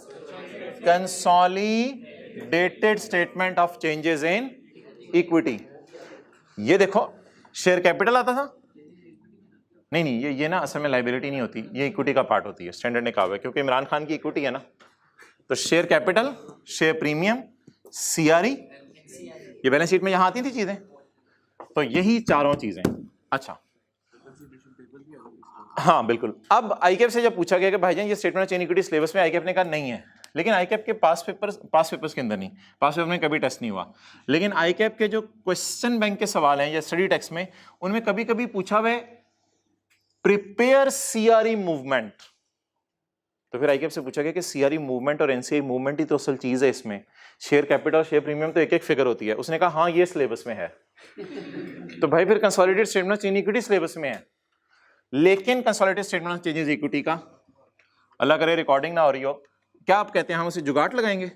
Consolidated statement of changes in equity. ये देखो शेयर कैपिटल आता था, नहीं ये ना असल में लायबिलिटी नहीं होती, ये इक्विटी का पार्ट होती है, स्टैंडर्ड ने कहा हुआ है, क्योंकि इमरान खान की इक्विटी है ना, तो share capital, share premium, CRE, ये बैलेंस शीट में यहां आती थी चीजें। तो यही चारों चीजें। अच्छा हाँ बिल्कुल। अब आईकेप से जब पूछा गया कि भाईजान ये statement of change equity syllabus में, आईकेप ने कहा नहीं है, लेकिन आईकेप के पास पेपर्स के अंदर नहीं, पास पेपर में कभी टेस्ट नहीं हुआ, लेकिन आईकेप के जो क्वेश्चन बैंक के सवाल हैं या स्टडी टेक्स्ट में, उनमें कभी कभी पूछा हुआ प्रिपेयर सीआरई मूवमेंट। तो फिर आईकेप से पूछा गया कि सीआरई मूवमेंट और एनसीआई मूवमेंट ही तो असल चीज है इसमें, शेयर कैपिटल और शेयर प्रीमियम तो एक एक फिगर होती है। उसने कहा हाँ ये सिलेबस में है। तो भाई फिर consolidated statement of change equity syllabus में है, लेकिन consolidated statement of changes equity का अल्लाह करे रिकॉर्डिंग ना हो रही हो, क्या आप कहते हैं हम उसे जुगाड़ लगाएंगे,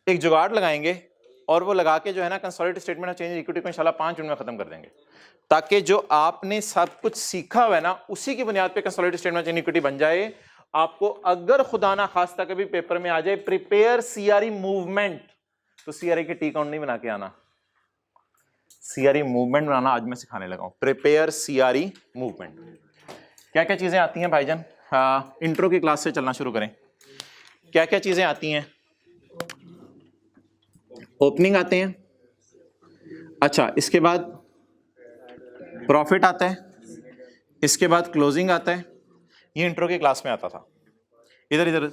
एक जुगाड़ लगाएंगे और वो लगा के जो है ना consolidated statement of changes equity को इंशाल्लाह 5 मिनट में खत्म कर देंगे, ताकि जो आपने सब कुछ सीखा हुआ है ना उसी की बुनियाद पे consolidated statement of changes equity बन जाए। आपको अगर खुदा ना खास्ता कभी पेपर में आ जाए प्रिपेयर सीआरई मूवमेंट, तो सीआरई के टी काउंट नहीं बना के आना, सीआरई मूवमेंट बनाना आज मैं सिखाने लगा हूं। प्रिपेयर सीआरई मूवमेंट क्या क्या चीजें आती हैं भाईजान? इंट्रो की क्लास से चलना शुरू करें। क्या क्या चीजें आती हैं? ओपनिंग आते हैं, अच्छा इसके बाद प्रॉफिट आता है, इसके बाद क्लोजिंग आता है। ये इंट्रो की क्लास में आता था। इधर इधर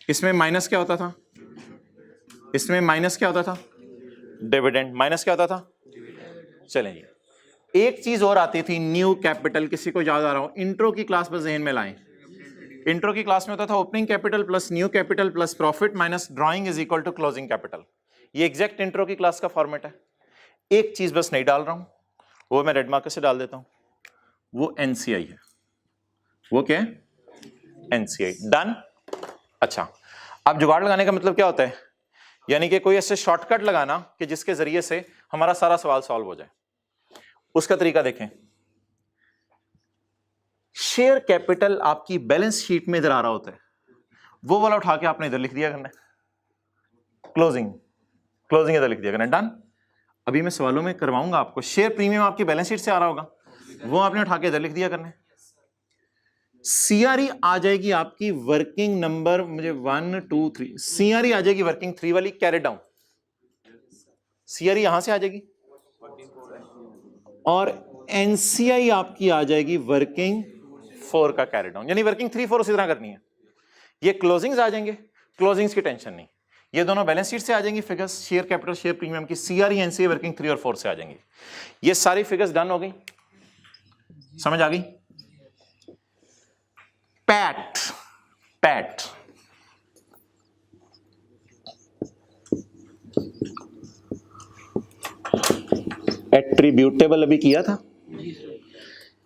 इसमें माइनस क्या होता था? इसमें माइनस क्या होता था? डिविडेंड। माइनस क्या होता था? चलें जी, एक चीज और आती थी न्यू कैपिटल, किसी को याद आ रहा हो? इंट्रो की क्लास बस जहन में लाएं। इंट्रो की क्लास में होता था opening capital plus new capital plus profit minus drawing is equal to closing capital. ये एग्जैक्ट इंट्रो की क्लास का फॉर्मेट है। एक चीज बस नहीं डाल रहा हूं, वो मैं रेड मार्कर से डाल देता हूं, वो एनसीआई है। वो क्या है? एनसीआई। डन। अच्छा, अब जुगाड़ लगाने का मतलब क्या होता है? यानी कि कोई ऐसे शॉर्टकट लगाना कि जिसके जरिए से हमारा सारा सवाल सॉल्व हो जाए। उसका तरीका देखें। शेयर कैपिटल आपकी बैलेंस शीट में इधर आ रहा होता है, वो वाला उठा के आपने इधर लिख दिया करना। क्लोजिंग इधर लिख दिया करना। डन। अभी मैं सवालों में करवाऊंगा आपको। शेयर प्रीमियम आपकी बैलेंस शीट से आ रहा होगा, वो आपने उठा के इधर लिख दिया करना। सीआरई आ जाएगी आपकी वर्किंग नंबर, मुझे 1 2 3, सीआरई आ जाएगी वर्किंग 3 वाली, कैरी डाउन। सीआरई यहां से आ जाएगी और एनसीआई आपकी आ जाएगी वर्किंग 4 का कैरी डाउन, यानी वर्किंग 3 4 उसी तरह करनी है। ये क्लोजिंग्स आ जाएंगे, क्लोजिंग्स की टेंशन नहीं, ये दोनों बैलेंस शीट से आ जाएंगी figures, share capital share premium की। सीआरई एनसीआई वर्किंग 3 और 4 से आ जाएंगी। ये सारी फिगर्स डन हो गई, समझ आ गई? पैट एट्रीब्यूटेबल अभी किया था।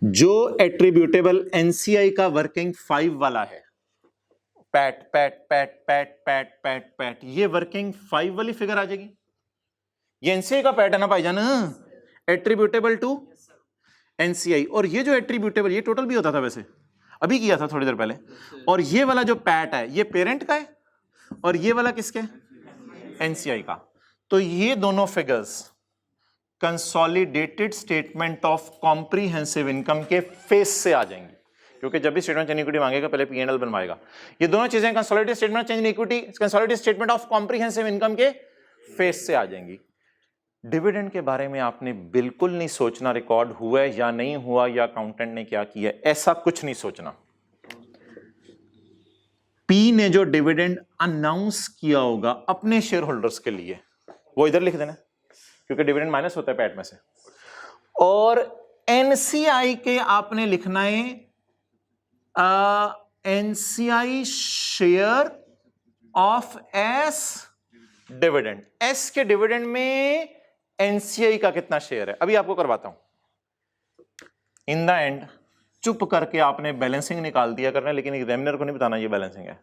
जो एट्रीब्यूटेबल एनसीआई का वर्किंग 5 वाला है, PAT PAT PAT PAT PAT PAT PAT, ये वर्किंग 5 वाली फिगर आ जाएगी। ये एनसीआई का पैट है ना भाईजान, एट्रीब्यूटेबल टू एनसीआई। और ये जो एट्रीब्यूटेबल, ये टोटल भी होता था वैसे, अभी किया था थोड़ी देर पहले। और ये वाला जो पैट है ये पेरेंट का है, और ये वाला किसके? एनसीआई का। तो ये दोनों figures consolidated statement of comprehensive income के फेस से आ जाएंगी, क्योंकि जब भी स्टेटमेंट चेंज इक्विटी मांगेगा पहले पीएनएल बनवाएगा। ये दोनों चीजें consolidated statement change equity, consolidated statement of comprehensive income के फेस से आ जाएंगी। डिविडेंड के बारे में आपने बिल्कुल नहीं सोचना रिकॉर्ड हुआ है या नहीं हुआ, या अकाउंटेंट ने क्या किया, ऐसा कुछ नहीं सोचना। पी ने जो डिविडेंड अनाउंस किया होगा अपने शेयर होल्डर्स के लिए, वो इधर लिख देना, क्योंकि डिविडेंड माइनस होता है पैट में से। और एनसीआई के आपने लिखना है NCI share of S dividend. S के डिविडेंड में एनसीआई का कितना शेयर है, अभी आपको करवाता हूं। इन द एंड चुप करके आपने बैलेंसिंग निकाल दिया करना, लेकिन एग्जामिनर को नहीं बताना ये बैलेंसिंग है।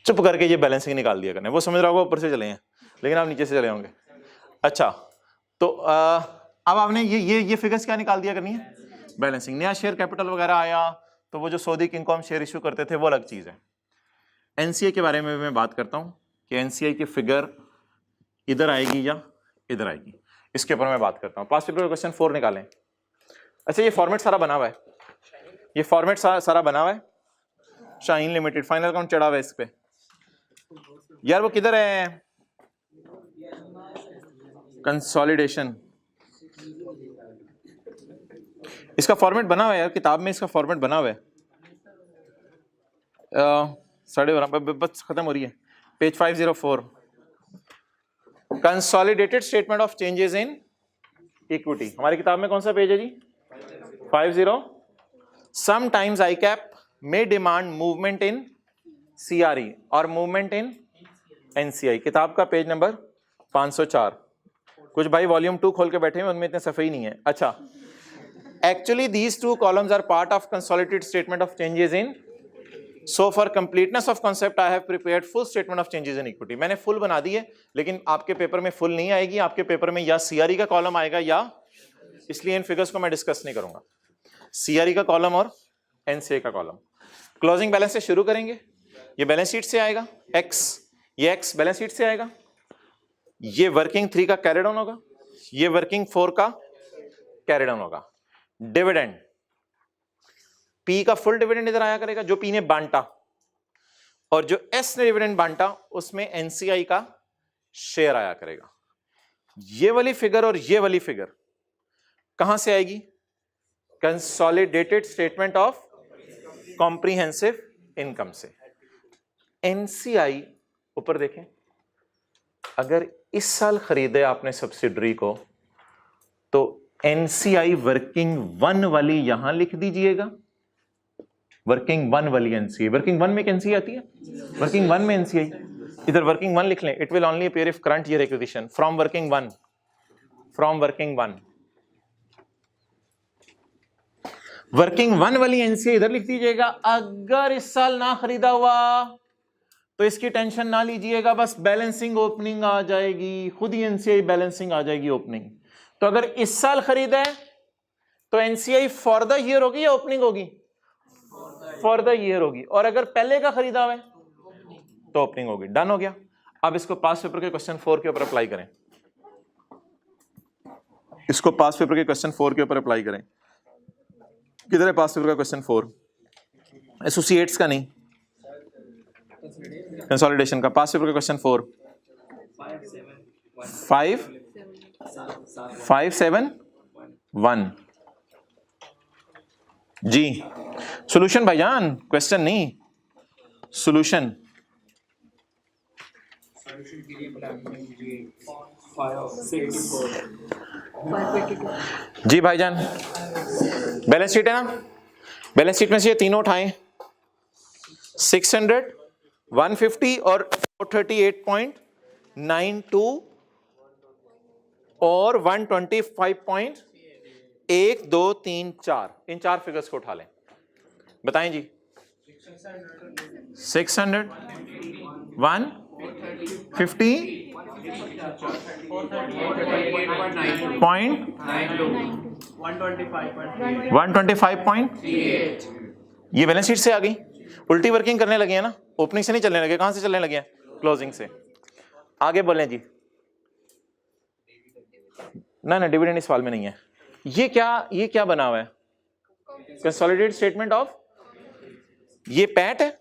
चुप करके ये बैलेंसिंग निकाल दिया करना। वो समझ रहा होगा ऊपर से चले हैं, लेकिन आप नीचे से चले होंगे। अच्छा, तो अब आपने ये फिगर्स क्या निकाल दिया करनी है? बैलेंसिंग। नया शेयर कैपिटल वगैरह आया तो वो जो सऊदी किंग को हम शेयर इशू करते थे वो अलग चीज है। एनसीआई के बारे में मैं बात करता हूं कि एनसीआई की फिगर इधर आएगी या इधर आएगी, इसके ऊपर मैं बात करता हूं। पास्ट पेपर क्वेश्चन 4 निकालें। अच्छा, ये फॉर्मेट सारा बना हुआ है, ये फॉर्मेट सारा बना हुआ है। शाहीन लिमिटेड फाइनल अकाउंट चढ़ा हुआ है इस पे यार, वो किधर है? कंसोलिडेशन, इसका फॉर्मेट बना हुआ है यार, किताब में इसका फॉर्मेट बना हुआ है। 12:30 बस खत्म हो रही है। Page 504, consolidated statement of changes in equity. हमारी किताब में कौन सा पेज है जी? 50। Sometimes ICAP may demand movement in CRE और मूवमेंट इन NCI। किताब का पेज नंबर 504। कुछ भाई वॉल्यूम 2 खोल के बैठे हैं, उनमें इतने सफे ही नहीं है। अच्छा, actually these two columns are part of consolidated statement of changes in, so for completeness of concept I have prepared full statement of changes in equity। मैंने फुल बना दी है, लेकिन आपके पेपर में फुल नहीं आएगी। आपके पेपर में या CRE का कॉलम आएगा या, इसलिए इन फिगर्स को मैं डिस्कस नहीं करूंगा, CRE का कॉलम और NCI का कॉलम। क्लोजिंग बैलेंस से शुरू करेंगे। ये बैलेंस शीट से आएगा X, ये X बैलेंस शीट से आएगा। ये वर्किंग 3 का कैरी डाउन होगा, ये वर्किंग 4 का कैरी डाउन होगा। डिविडेंड, P का फुल डिविडेंड इधर आया करेगा जो P ने बांटा, और जो S ने डिविडेंड बांटा उसमें NCI का शेयर आया करेगा। ये वाली फिगर और ये वाली फिगर कहां से आएगी? Consolidated statement of comprehensive income से। NCI ऊपर देखें, अगर इस साल खरीदे आपने सब्सिडरी को तो NCI वर्किंग 1 वाली यहां लिख दीजिएगा। वर्किंग 1 वाली NCI, वर्किंग 1 में एक NCI आती है, वर्किंग 1 में NCI, इधर वर्किंग 1 लिख लें। It will only appear if current year acquisition from working 1, from working 1। Working 1 वाली NCI इधर लिख दीजिएगा। अगर इस साल ना खरीदा हुआ तो इसकी टेंशन ना लीजिएगा, बस बैलेंसिंग ओपनिंग आ जाएगी, खुद ही NCI बैलेंसिंग आ जाएगी ओपनिंग। तो अगर इस साल खरीदा है तो NCI फॉर द ईयर होगी या ओपनिंग होगी? फॉर द ईयर होगी। और अगर पहले का खरीदा हुआ है तो ओपनिंग होगी। डन हो गया। अब इसको पास पेपर के क्वेश्चन 4 के ऊपर अप्लाई करें। इसको पास पेपर के क्वेश्चन 4 के ऊपर अप्लाई करें। किधर है पास पेपर का क्वेश्चन 4? एसोसिएट्स का नहीं, कंसोलिडेशन का। पास पेपर का क्वेश्चन 4 571 जी। सॉल्यूशन भाईजान, क्वेश्चन नहीं, सॉल्यूशन। जी भाईजान, बैलेंस शीट है ना, बैलेंस शीट में से ये तीनों उठाएं, 600, 150 और 438.92 और 125.1 2 3 4, इन 4 फिगर्स को उठा लें। बताएं जी। 600, 150 125.8 ये बैलेंस शीट से आ गई। उल्टी वर्किंग करने लगे हैं ना, ओपनिंग से नहीं चलने लगे। कहां से चलने लगे हैं? क्लोजिंग से। आगे बोलें जी। ना डिविडेंड इस सवाल में नहीं है। ये क्या बना हुआ है? कंसोलिडेटेड स्टेटमेंट ऑफ, ये पैट है,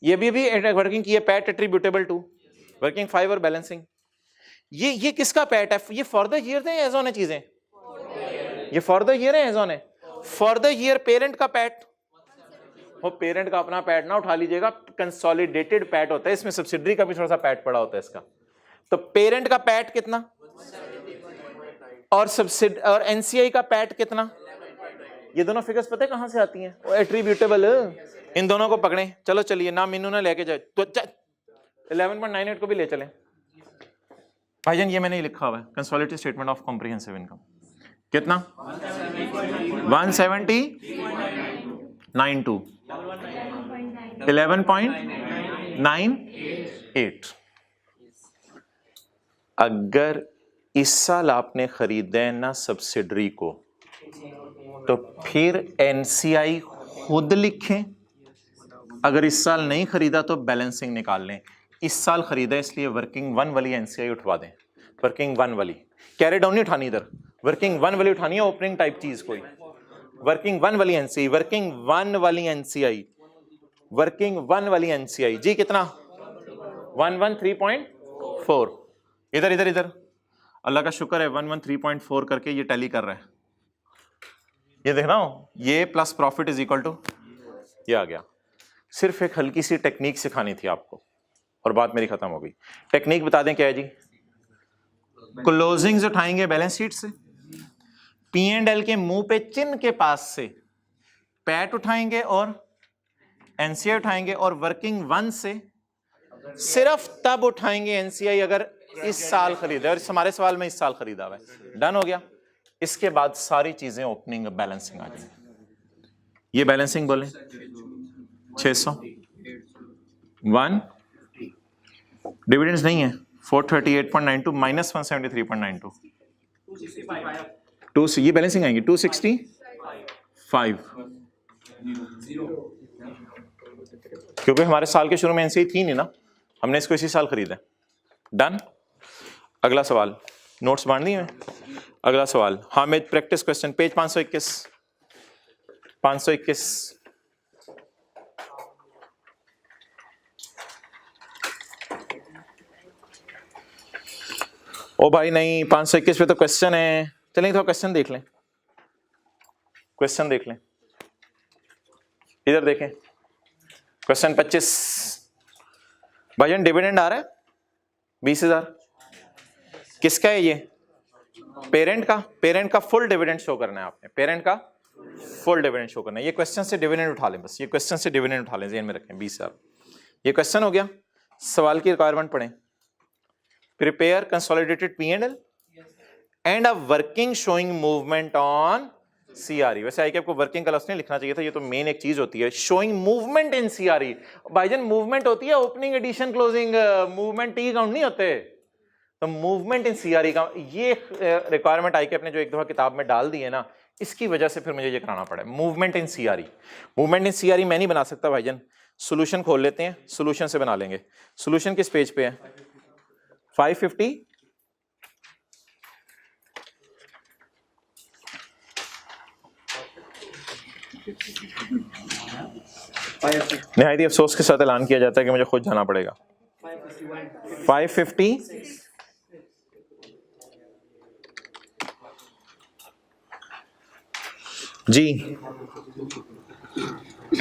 ये भी वर्किंग की है, पैट एट्रीब्यूटेबल टू वर्किंग 5 और बैलेंसिंग। ये किसका पैट है? ये फॉर द ईयर है, एज ऑन है चीजें, ये फॉर द ईयर है, एज ऑन है। फॉर द ईयर पेरेंट का पैट, वो पेरेंट का अपना पैट ना उठा लीजिएगा, कंसोलिडेटेड पैट होता है, इसमें सब्सिडरी का भी थोड़ा सा पैट पड़ा होता है इसका। तो पेरेंट का पैट कितना और और NCI का पैट कितना? ये दोनों फिगर्स पता है कहां से आती हैं? वो एट्रीब्यूटेबल। इन दोनों को पकड़ें। चलो चलिए, ना मीनू ना लेके जाए तो 11.98 को भी ले चलें भाईजान। ये मैंने लिखा हुआ है, consolidated statement of comprehensive income कितना? 170.92 11.98। अगर इस साल आपने खरीदे ना सब्सिडरी को तो फिर NCI खुद लिखें। अगर इस साल नहीं खरीदा तो बैलेंसिंग निकाल लें। इस साल खरीदा इसलिए वर्किंग 1 वाली NCI उठवा दें। वर्किंग 1 वाली कैरी डाउन नहीं उठानी, इधर वर्किंग 1 वाली उठानी है, ओपनिंग टाइप चीज कोई। वर्किंग 1 वाली NCI, वर्किंग 1 वाली NCI वर्किंग 1 वाली एनसीआई जी कितना 113.4। इधर इधर इधर अल्लाह का शुक्र है 113.4 करके ये टैली कर रहा है। ये देख रहा हूं ये plus profit is equal to ये आ गया। सिर्फ एक हल्की सी टेक्निक सिखानी थी आपको और बात मेरी खत्म हो गई। टेक्निक बता दें क्या है जी। क्लोजिंग्स उठाएंगे बैलेंस शीट से, पी एंड एल के मुंह पे चिन्ह के पास से पैट उठाएंगे और एनसीआई उठाएंगे और वर्किंग 1 से सिर्फ तब उठाएंगे एनसीआई अगर इस साल खरीदा है और हमारे सवाल में इस साल खरीदा हुआ है। डन हो गया। इसके बाद सारी चीजें ओपनिंग बैलेंसिंग आ जाएंगी। ये बैलेंसिंग बोले 600 1 डिविडेंड्स नहीं है 438.92 माइनस 173.92 2 ये बैलेंसिंग आएंगे 265 क्योंकि हमारे साल के शुरू में एनसीआई थी नहीं ना, हमने इसको इसी साल खरीदा। डन। अगला सवाल नोट्स बांट दिए हैं। अगला सवाल हामिद प्रैक्टिस क्वेश्चन पेज 521 ओ भाई नहीं 521 पे तो क्वेश्चन है। चलें तो क्वेश्चन देख लें, क्वेश्चन देख लें। इधर देखें क्वेश्चन 25 भाईजान डिविडेंड आ रहा है 20,000 किसका है ये पेरेंट का फुल डिविडेंड शो करना है आपने, पेरेंट का फुल डिविडेंड शो करना है। ये क्वेश्चन से डिविडेंड उठा लें, बस ये क्वेश्चन से डिविडेंड उठा लें, ध्यान में रखें 20,000। ये क्वेश्चन हो गया। सवाल की रिक्वायरमेंट पढ़ें। Prepare consolidated P and a working showing movement on CRE. वैसे आई कि आपको वर्किंग का लफ्ज़ नहीं लिखना चाहिए था, ये तो मेन एक चीज होती है शोइंग मूवमेंट इन सीआरई। भाईजान मूवमेंट होती है opening addition closing, movement T count नहीं होते। तो मूवमेंट इन सीआरई का ये रिक्वायरमेंट आई कि अपने जो एक दफा किताब में डाल दी है ना, इसकी वजह से फिर मुझे ये कराना पड़ा। Movement in CRE, movement in CRE मैं नहीं बना सकता भाईजान। सोल्यूशन खोल लेते हैं, सोल्यूशन से बना लेंगे। सोल्यूशन किस पेज पे है 550 निहायती अफसोस के साथ ऐलान किया जाता है कि मुझे खुद जाना पड़ेगा। 550 जी।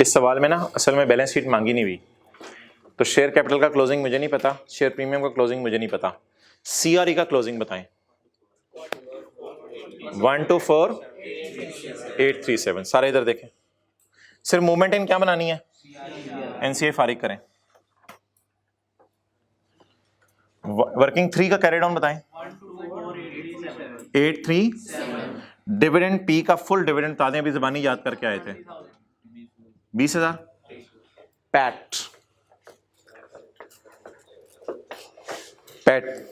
इस सवाल में ना असल में बैलेंस शीट मांगी नहीं हुई, तो शेयर कैपिटल का क्लोजिंग मुझे नहीं पता, शेयर प्रीमियम का क्लोजिंग मुझे नहीं पता, सीआरई का क्लोजिंग बताएं। 124,837 सारे इधर देखें। सिर्फ मूवमेंट इन क्या बनानी है एनसीए फारिग करें। वर्किंग 3 का कैरी डाउन बताएं 83। डिविडेंड पी का फुल डिविडेंड बता दें, अभी ज़बानी याद करके आए थे 20,000। पैट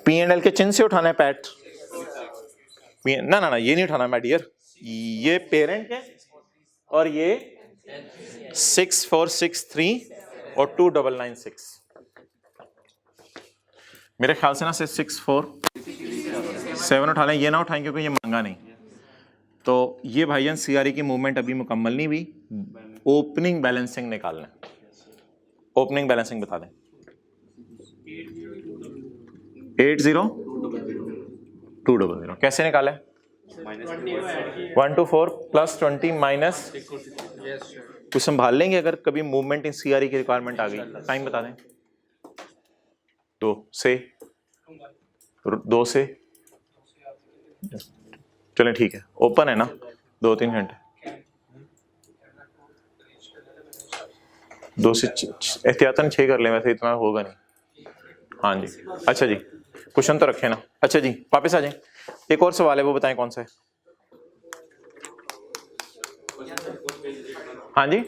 पी एंड एल के चिन्ह से उठाना है पैट। ना ये नहीं उठाना माय डियर, ये पेरेंट है और ये 6463 और 2996। मेरे ख्याल से ना सिर्फ 647 उठा लें, ये ना उठाएं क्योंकि ये महंगा नहीं। तो ये भाईजान सीआरई की मूवमेंट अभी मुकम्मल नहीं हुई, ओपनिंग बैलेंसिंग निकालना है। ओपनिंग बैलेंसिंग बता दें 80,200 कैसे निकाला है 124 प्लस 20 माइनस कुछ संभाल लेंगे अगर कभी मूवमेंट इन सीआरई की रिक्वायरमेंट आ गई। टाइम बता दें 2 से चलें ठीक है, ओपन है ना 2-3 घंटे, 2 से एहतियातन 6 कर लें, वैसे इतना होगा नहीं। हाँ जी अच्छा जी क्वेश्चन तो रखे ना। अच्छा जी वापस आ जाएं, एक और सवाल है वो बताएं कौन सा है। हाँ जी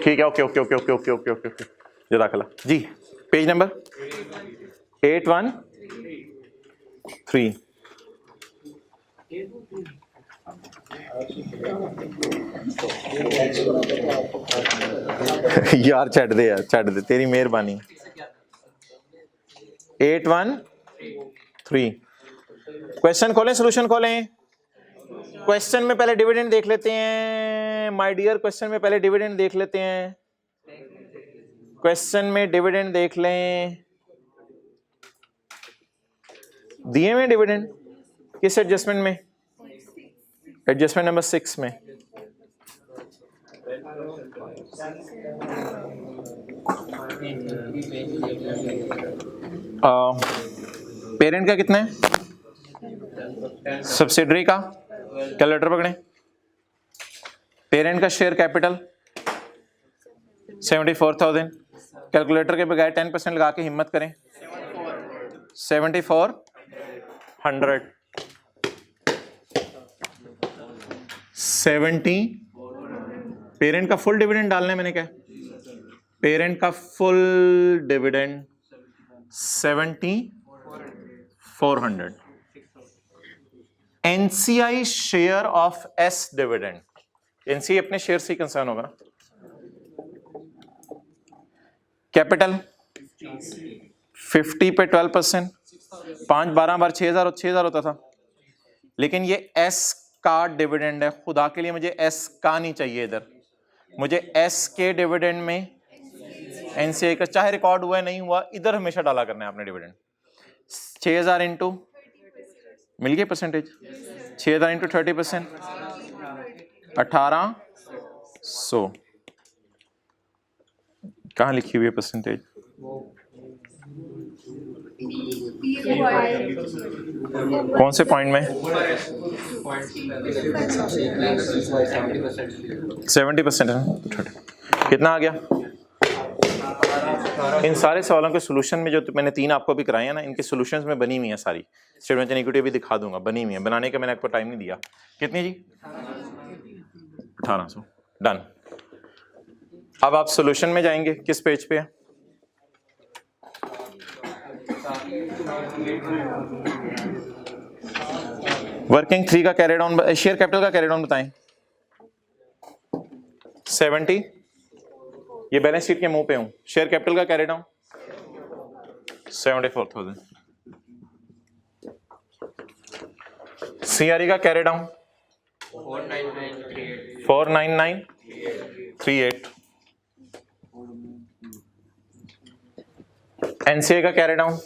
ठीक है okay okay okay okay okay okay okay जज़ाकल्लाह जी। पेज नंबर 813 यार छड़ दे तेरी मेहरबानी। 813 क्वेश्चन खोलें, सोल्यूशन खोलें। क्वेश्चन में पहले डिविडेंड देख लेते हैं माय डियर, क्वेश्चन में पहले डिविडेंड देख लेते हैं। क्वेश्चन में डिविडेंड देख लें, दिए में डिविडेंड किस एडजस्टमेंट में? एडजस्टमेंट नंबर 6 में। पेरेंट का कितना है? सब्सिडरी का कैलकुलेटर पकड़े। पेरेंट का शेयर कैपिटल 74,000। कैलकुलेटर के बगैर 10% लगा के हिम्मत करें। 7400 70। पेरेंट का फुल डिविडेंड डालना है मैंने क्या? पेरेंट का full dividend 7400। NCI share of S dividend, NCI अपने शेयर से कंसर्न होगा ना। कैपिटल 50 पे 12%, 5 12 बार 6,000 होता था, लेकिन ये एस का डिविडेंड है। खुदा के लिए मुझे एस का नहीं चाहिए इधर, मुझे एस के डिविडेंड में एनसीआई का चाहे रिकॉर्ड हुआ है नहीं हुआ, इधर हमेशा डाला करना है आपने डिविडेंड। 6,000 इंटू मिल गया परसेंटेज, 6,000 इंटू 30%, 1800। कहाँ लिखी हुई है परसेंटेज? कौन से पॉइंट में? 70% है। कितना आ गया? इन सारे सवालों के सॉल्यूशन में जो मैंने 3 आपको भी कराए हैं ना, इनके सॉल्यूशंस में बनी हुई है सारी। स्टेटमेंट ऑफ इक्विटी भी दिखा दूंगा, बनी हुई है। बनाने का मैंने आपको टाइम नहीं दिया। कितनी जी? 1800। डन। अब आप सॉल्यूशन में जाएंगे, किस पेज पे है? वर्किंग 3 का कैरी डाउन, शेयर कैपिटल का कैरी डाउन बताएं। 70। ये बैलेंस शीट के मुंह पे हूं। शेयर कैपिटल का कैरी डाउन 74,000। सीआरई का कैरी डाउन 49938। एनसीए का कैरी डाउन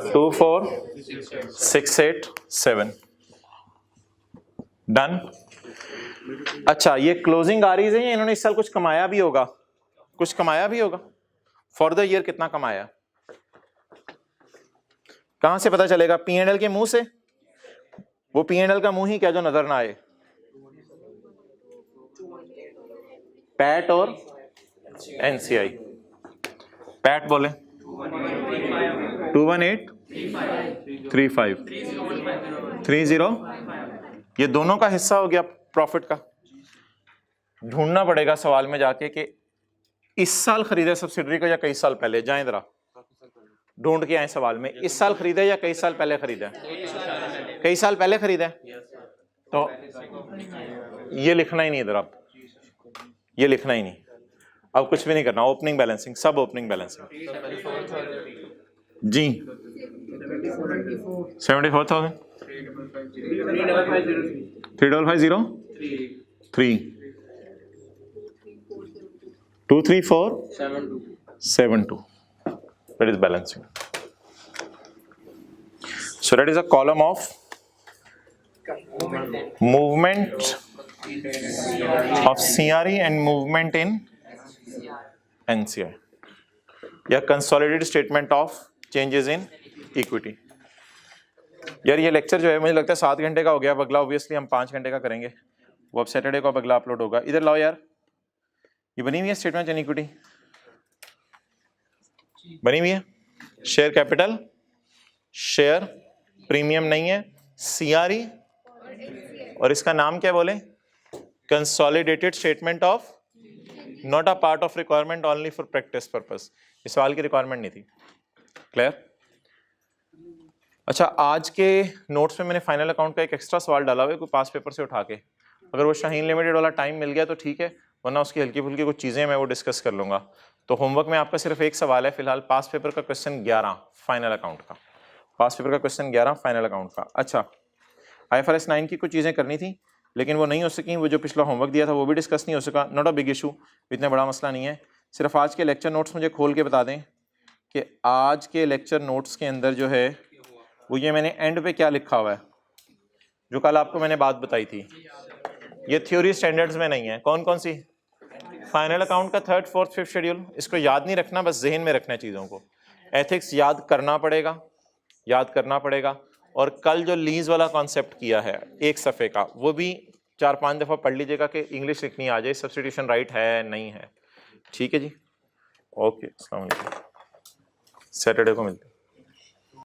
24,687। डन। अच्छा, ये क्लोजिंग आ रही है, इन्होंने इस साल कुछ कमाया भी होगा, कुछ कमाया भी होगा। फॉर द ईयर कितना कमाया? कहां से पता चलेगा? P&L के मुंह से? वो P&L का मुंह ही क्या जो नजर ना आए? पैट और एनसीआई। पैट बोले 21835 30। ये दोनों का हिस्सा हो गया प्रॉफिट का। ढूंढना पड़ेगा सवाल में जाके कि इस साल खरीदा सब्सिडरी को या कई साल पहले। जाएं जरा ढूंढ के आए सवाल में, इस साल खरीदा या कई साल पहले खरीदा? कई साल पहले खरीदा। तो ये लिखना ही नहीं इधर, आप ये लिखना ही नहीं, अब कुछ भी नहीं करना। ओपनिंग बैलेंसिंग, सब opening balancing ji. 74,000 3503 23472। That is balancing. So that is a column of movement of CRE and movement in NCI या consolidated statement of changes in equity। यार ये लेक्चर जो है मुझे लगता है 7 घंटे का हो गया। अब अगला ऑब्वियसली हम 5 घंटे का करेंगे, वो अब सैटरडे को अब अगला अपलोड होगा। इधर लाओ यार, ये बनी हुई है स्टेटमेंट ऑफ इक्विटी, बनी हुई है। शेयर कैपिटल, शेयर प्रीमियम नहीं है, सीआरई, और इसका नाम क्या बोले? Consolidated statement of, not a part of requirement, only for practice purpose. इस सवाल की रिक्वायरमेंट नहीं थी। क्लियर? अच्छा, आज के नोट्स में मैंने फाइनल अकाउंट का एक एक्स्ट्रा सवाल डाला हुआ है, कोई पास पेपर से उठा के। अगर वो शाहीन लिमिटेड वाला टाइम मिल गया तो ठीक है, वरना उसकी हल्की फुल्की कुछ चीज़ें मैं वो डिस्कस कर लूँगा। तो होमवर्क में आपका सिर्फ एक सवाल है फिलहाल, पास पेपर का क्वेश्चन 11 फाइनल अकाउंट का। पास पेपर का क्वेश्चन 11 फाइनल अकाउंट का। अच्छा, IFRS 9 की कुछ चीज़ें करनी थी लेकिन वो नहीं हो सकी। वो जो पिछला होमवर्क दिया था वो भी डिस्कस नहीं हो सका। नॉट अ बिग इशू, इतना बड़ा मसला नहीं है। सिर्फ आज के लेक्चर नोट्स मुझे खोल के बता दें कि आज के लेक्चर नोट्स के अंदर जो है वो ये मैंने एंड पे क्या लिखा हुआ है, जो कल आपको मैंने बात बताई थी। ये थ्योरी स्टैंडर्ड्स में नहीं है। कौन कौन सी? फाइनल अकाउंट का 3rd 4th 5th शेड्यूल। इसको याद नहीं रखना, बस जहन में रखना है चीज़ों को। एथिक्स याद करना पड़ेगा, याद करना पड़ेगा। और कल जो लीज वाला कॉन्सेप्ट किया है 1 सफ़े का, वो भी 4-5 दफ़ा पढ़ लीजिएगा कि इंग्लिश लिखनी आ जाए, सब्स्टिट्यूशन राइट है नहीं है। ठीक है जी, ओके, अस्सलाम वालेकुम। सैटरडे को मिलते हैं।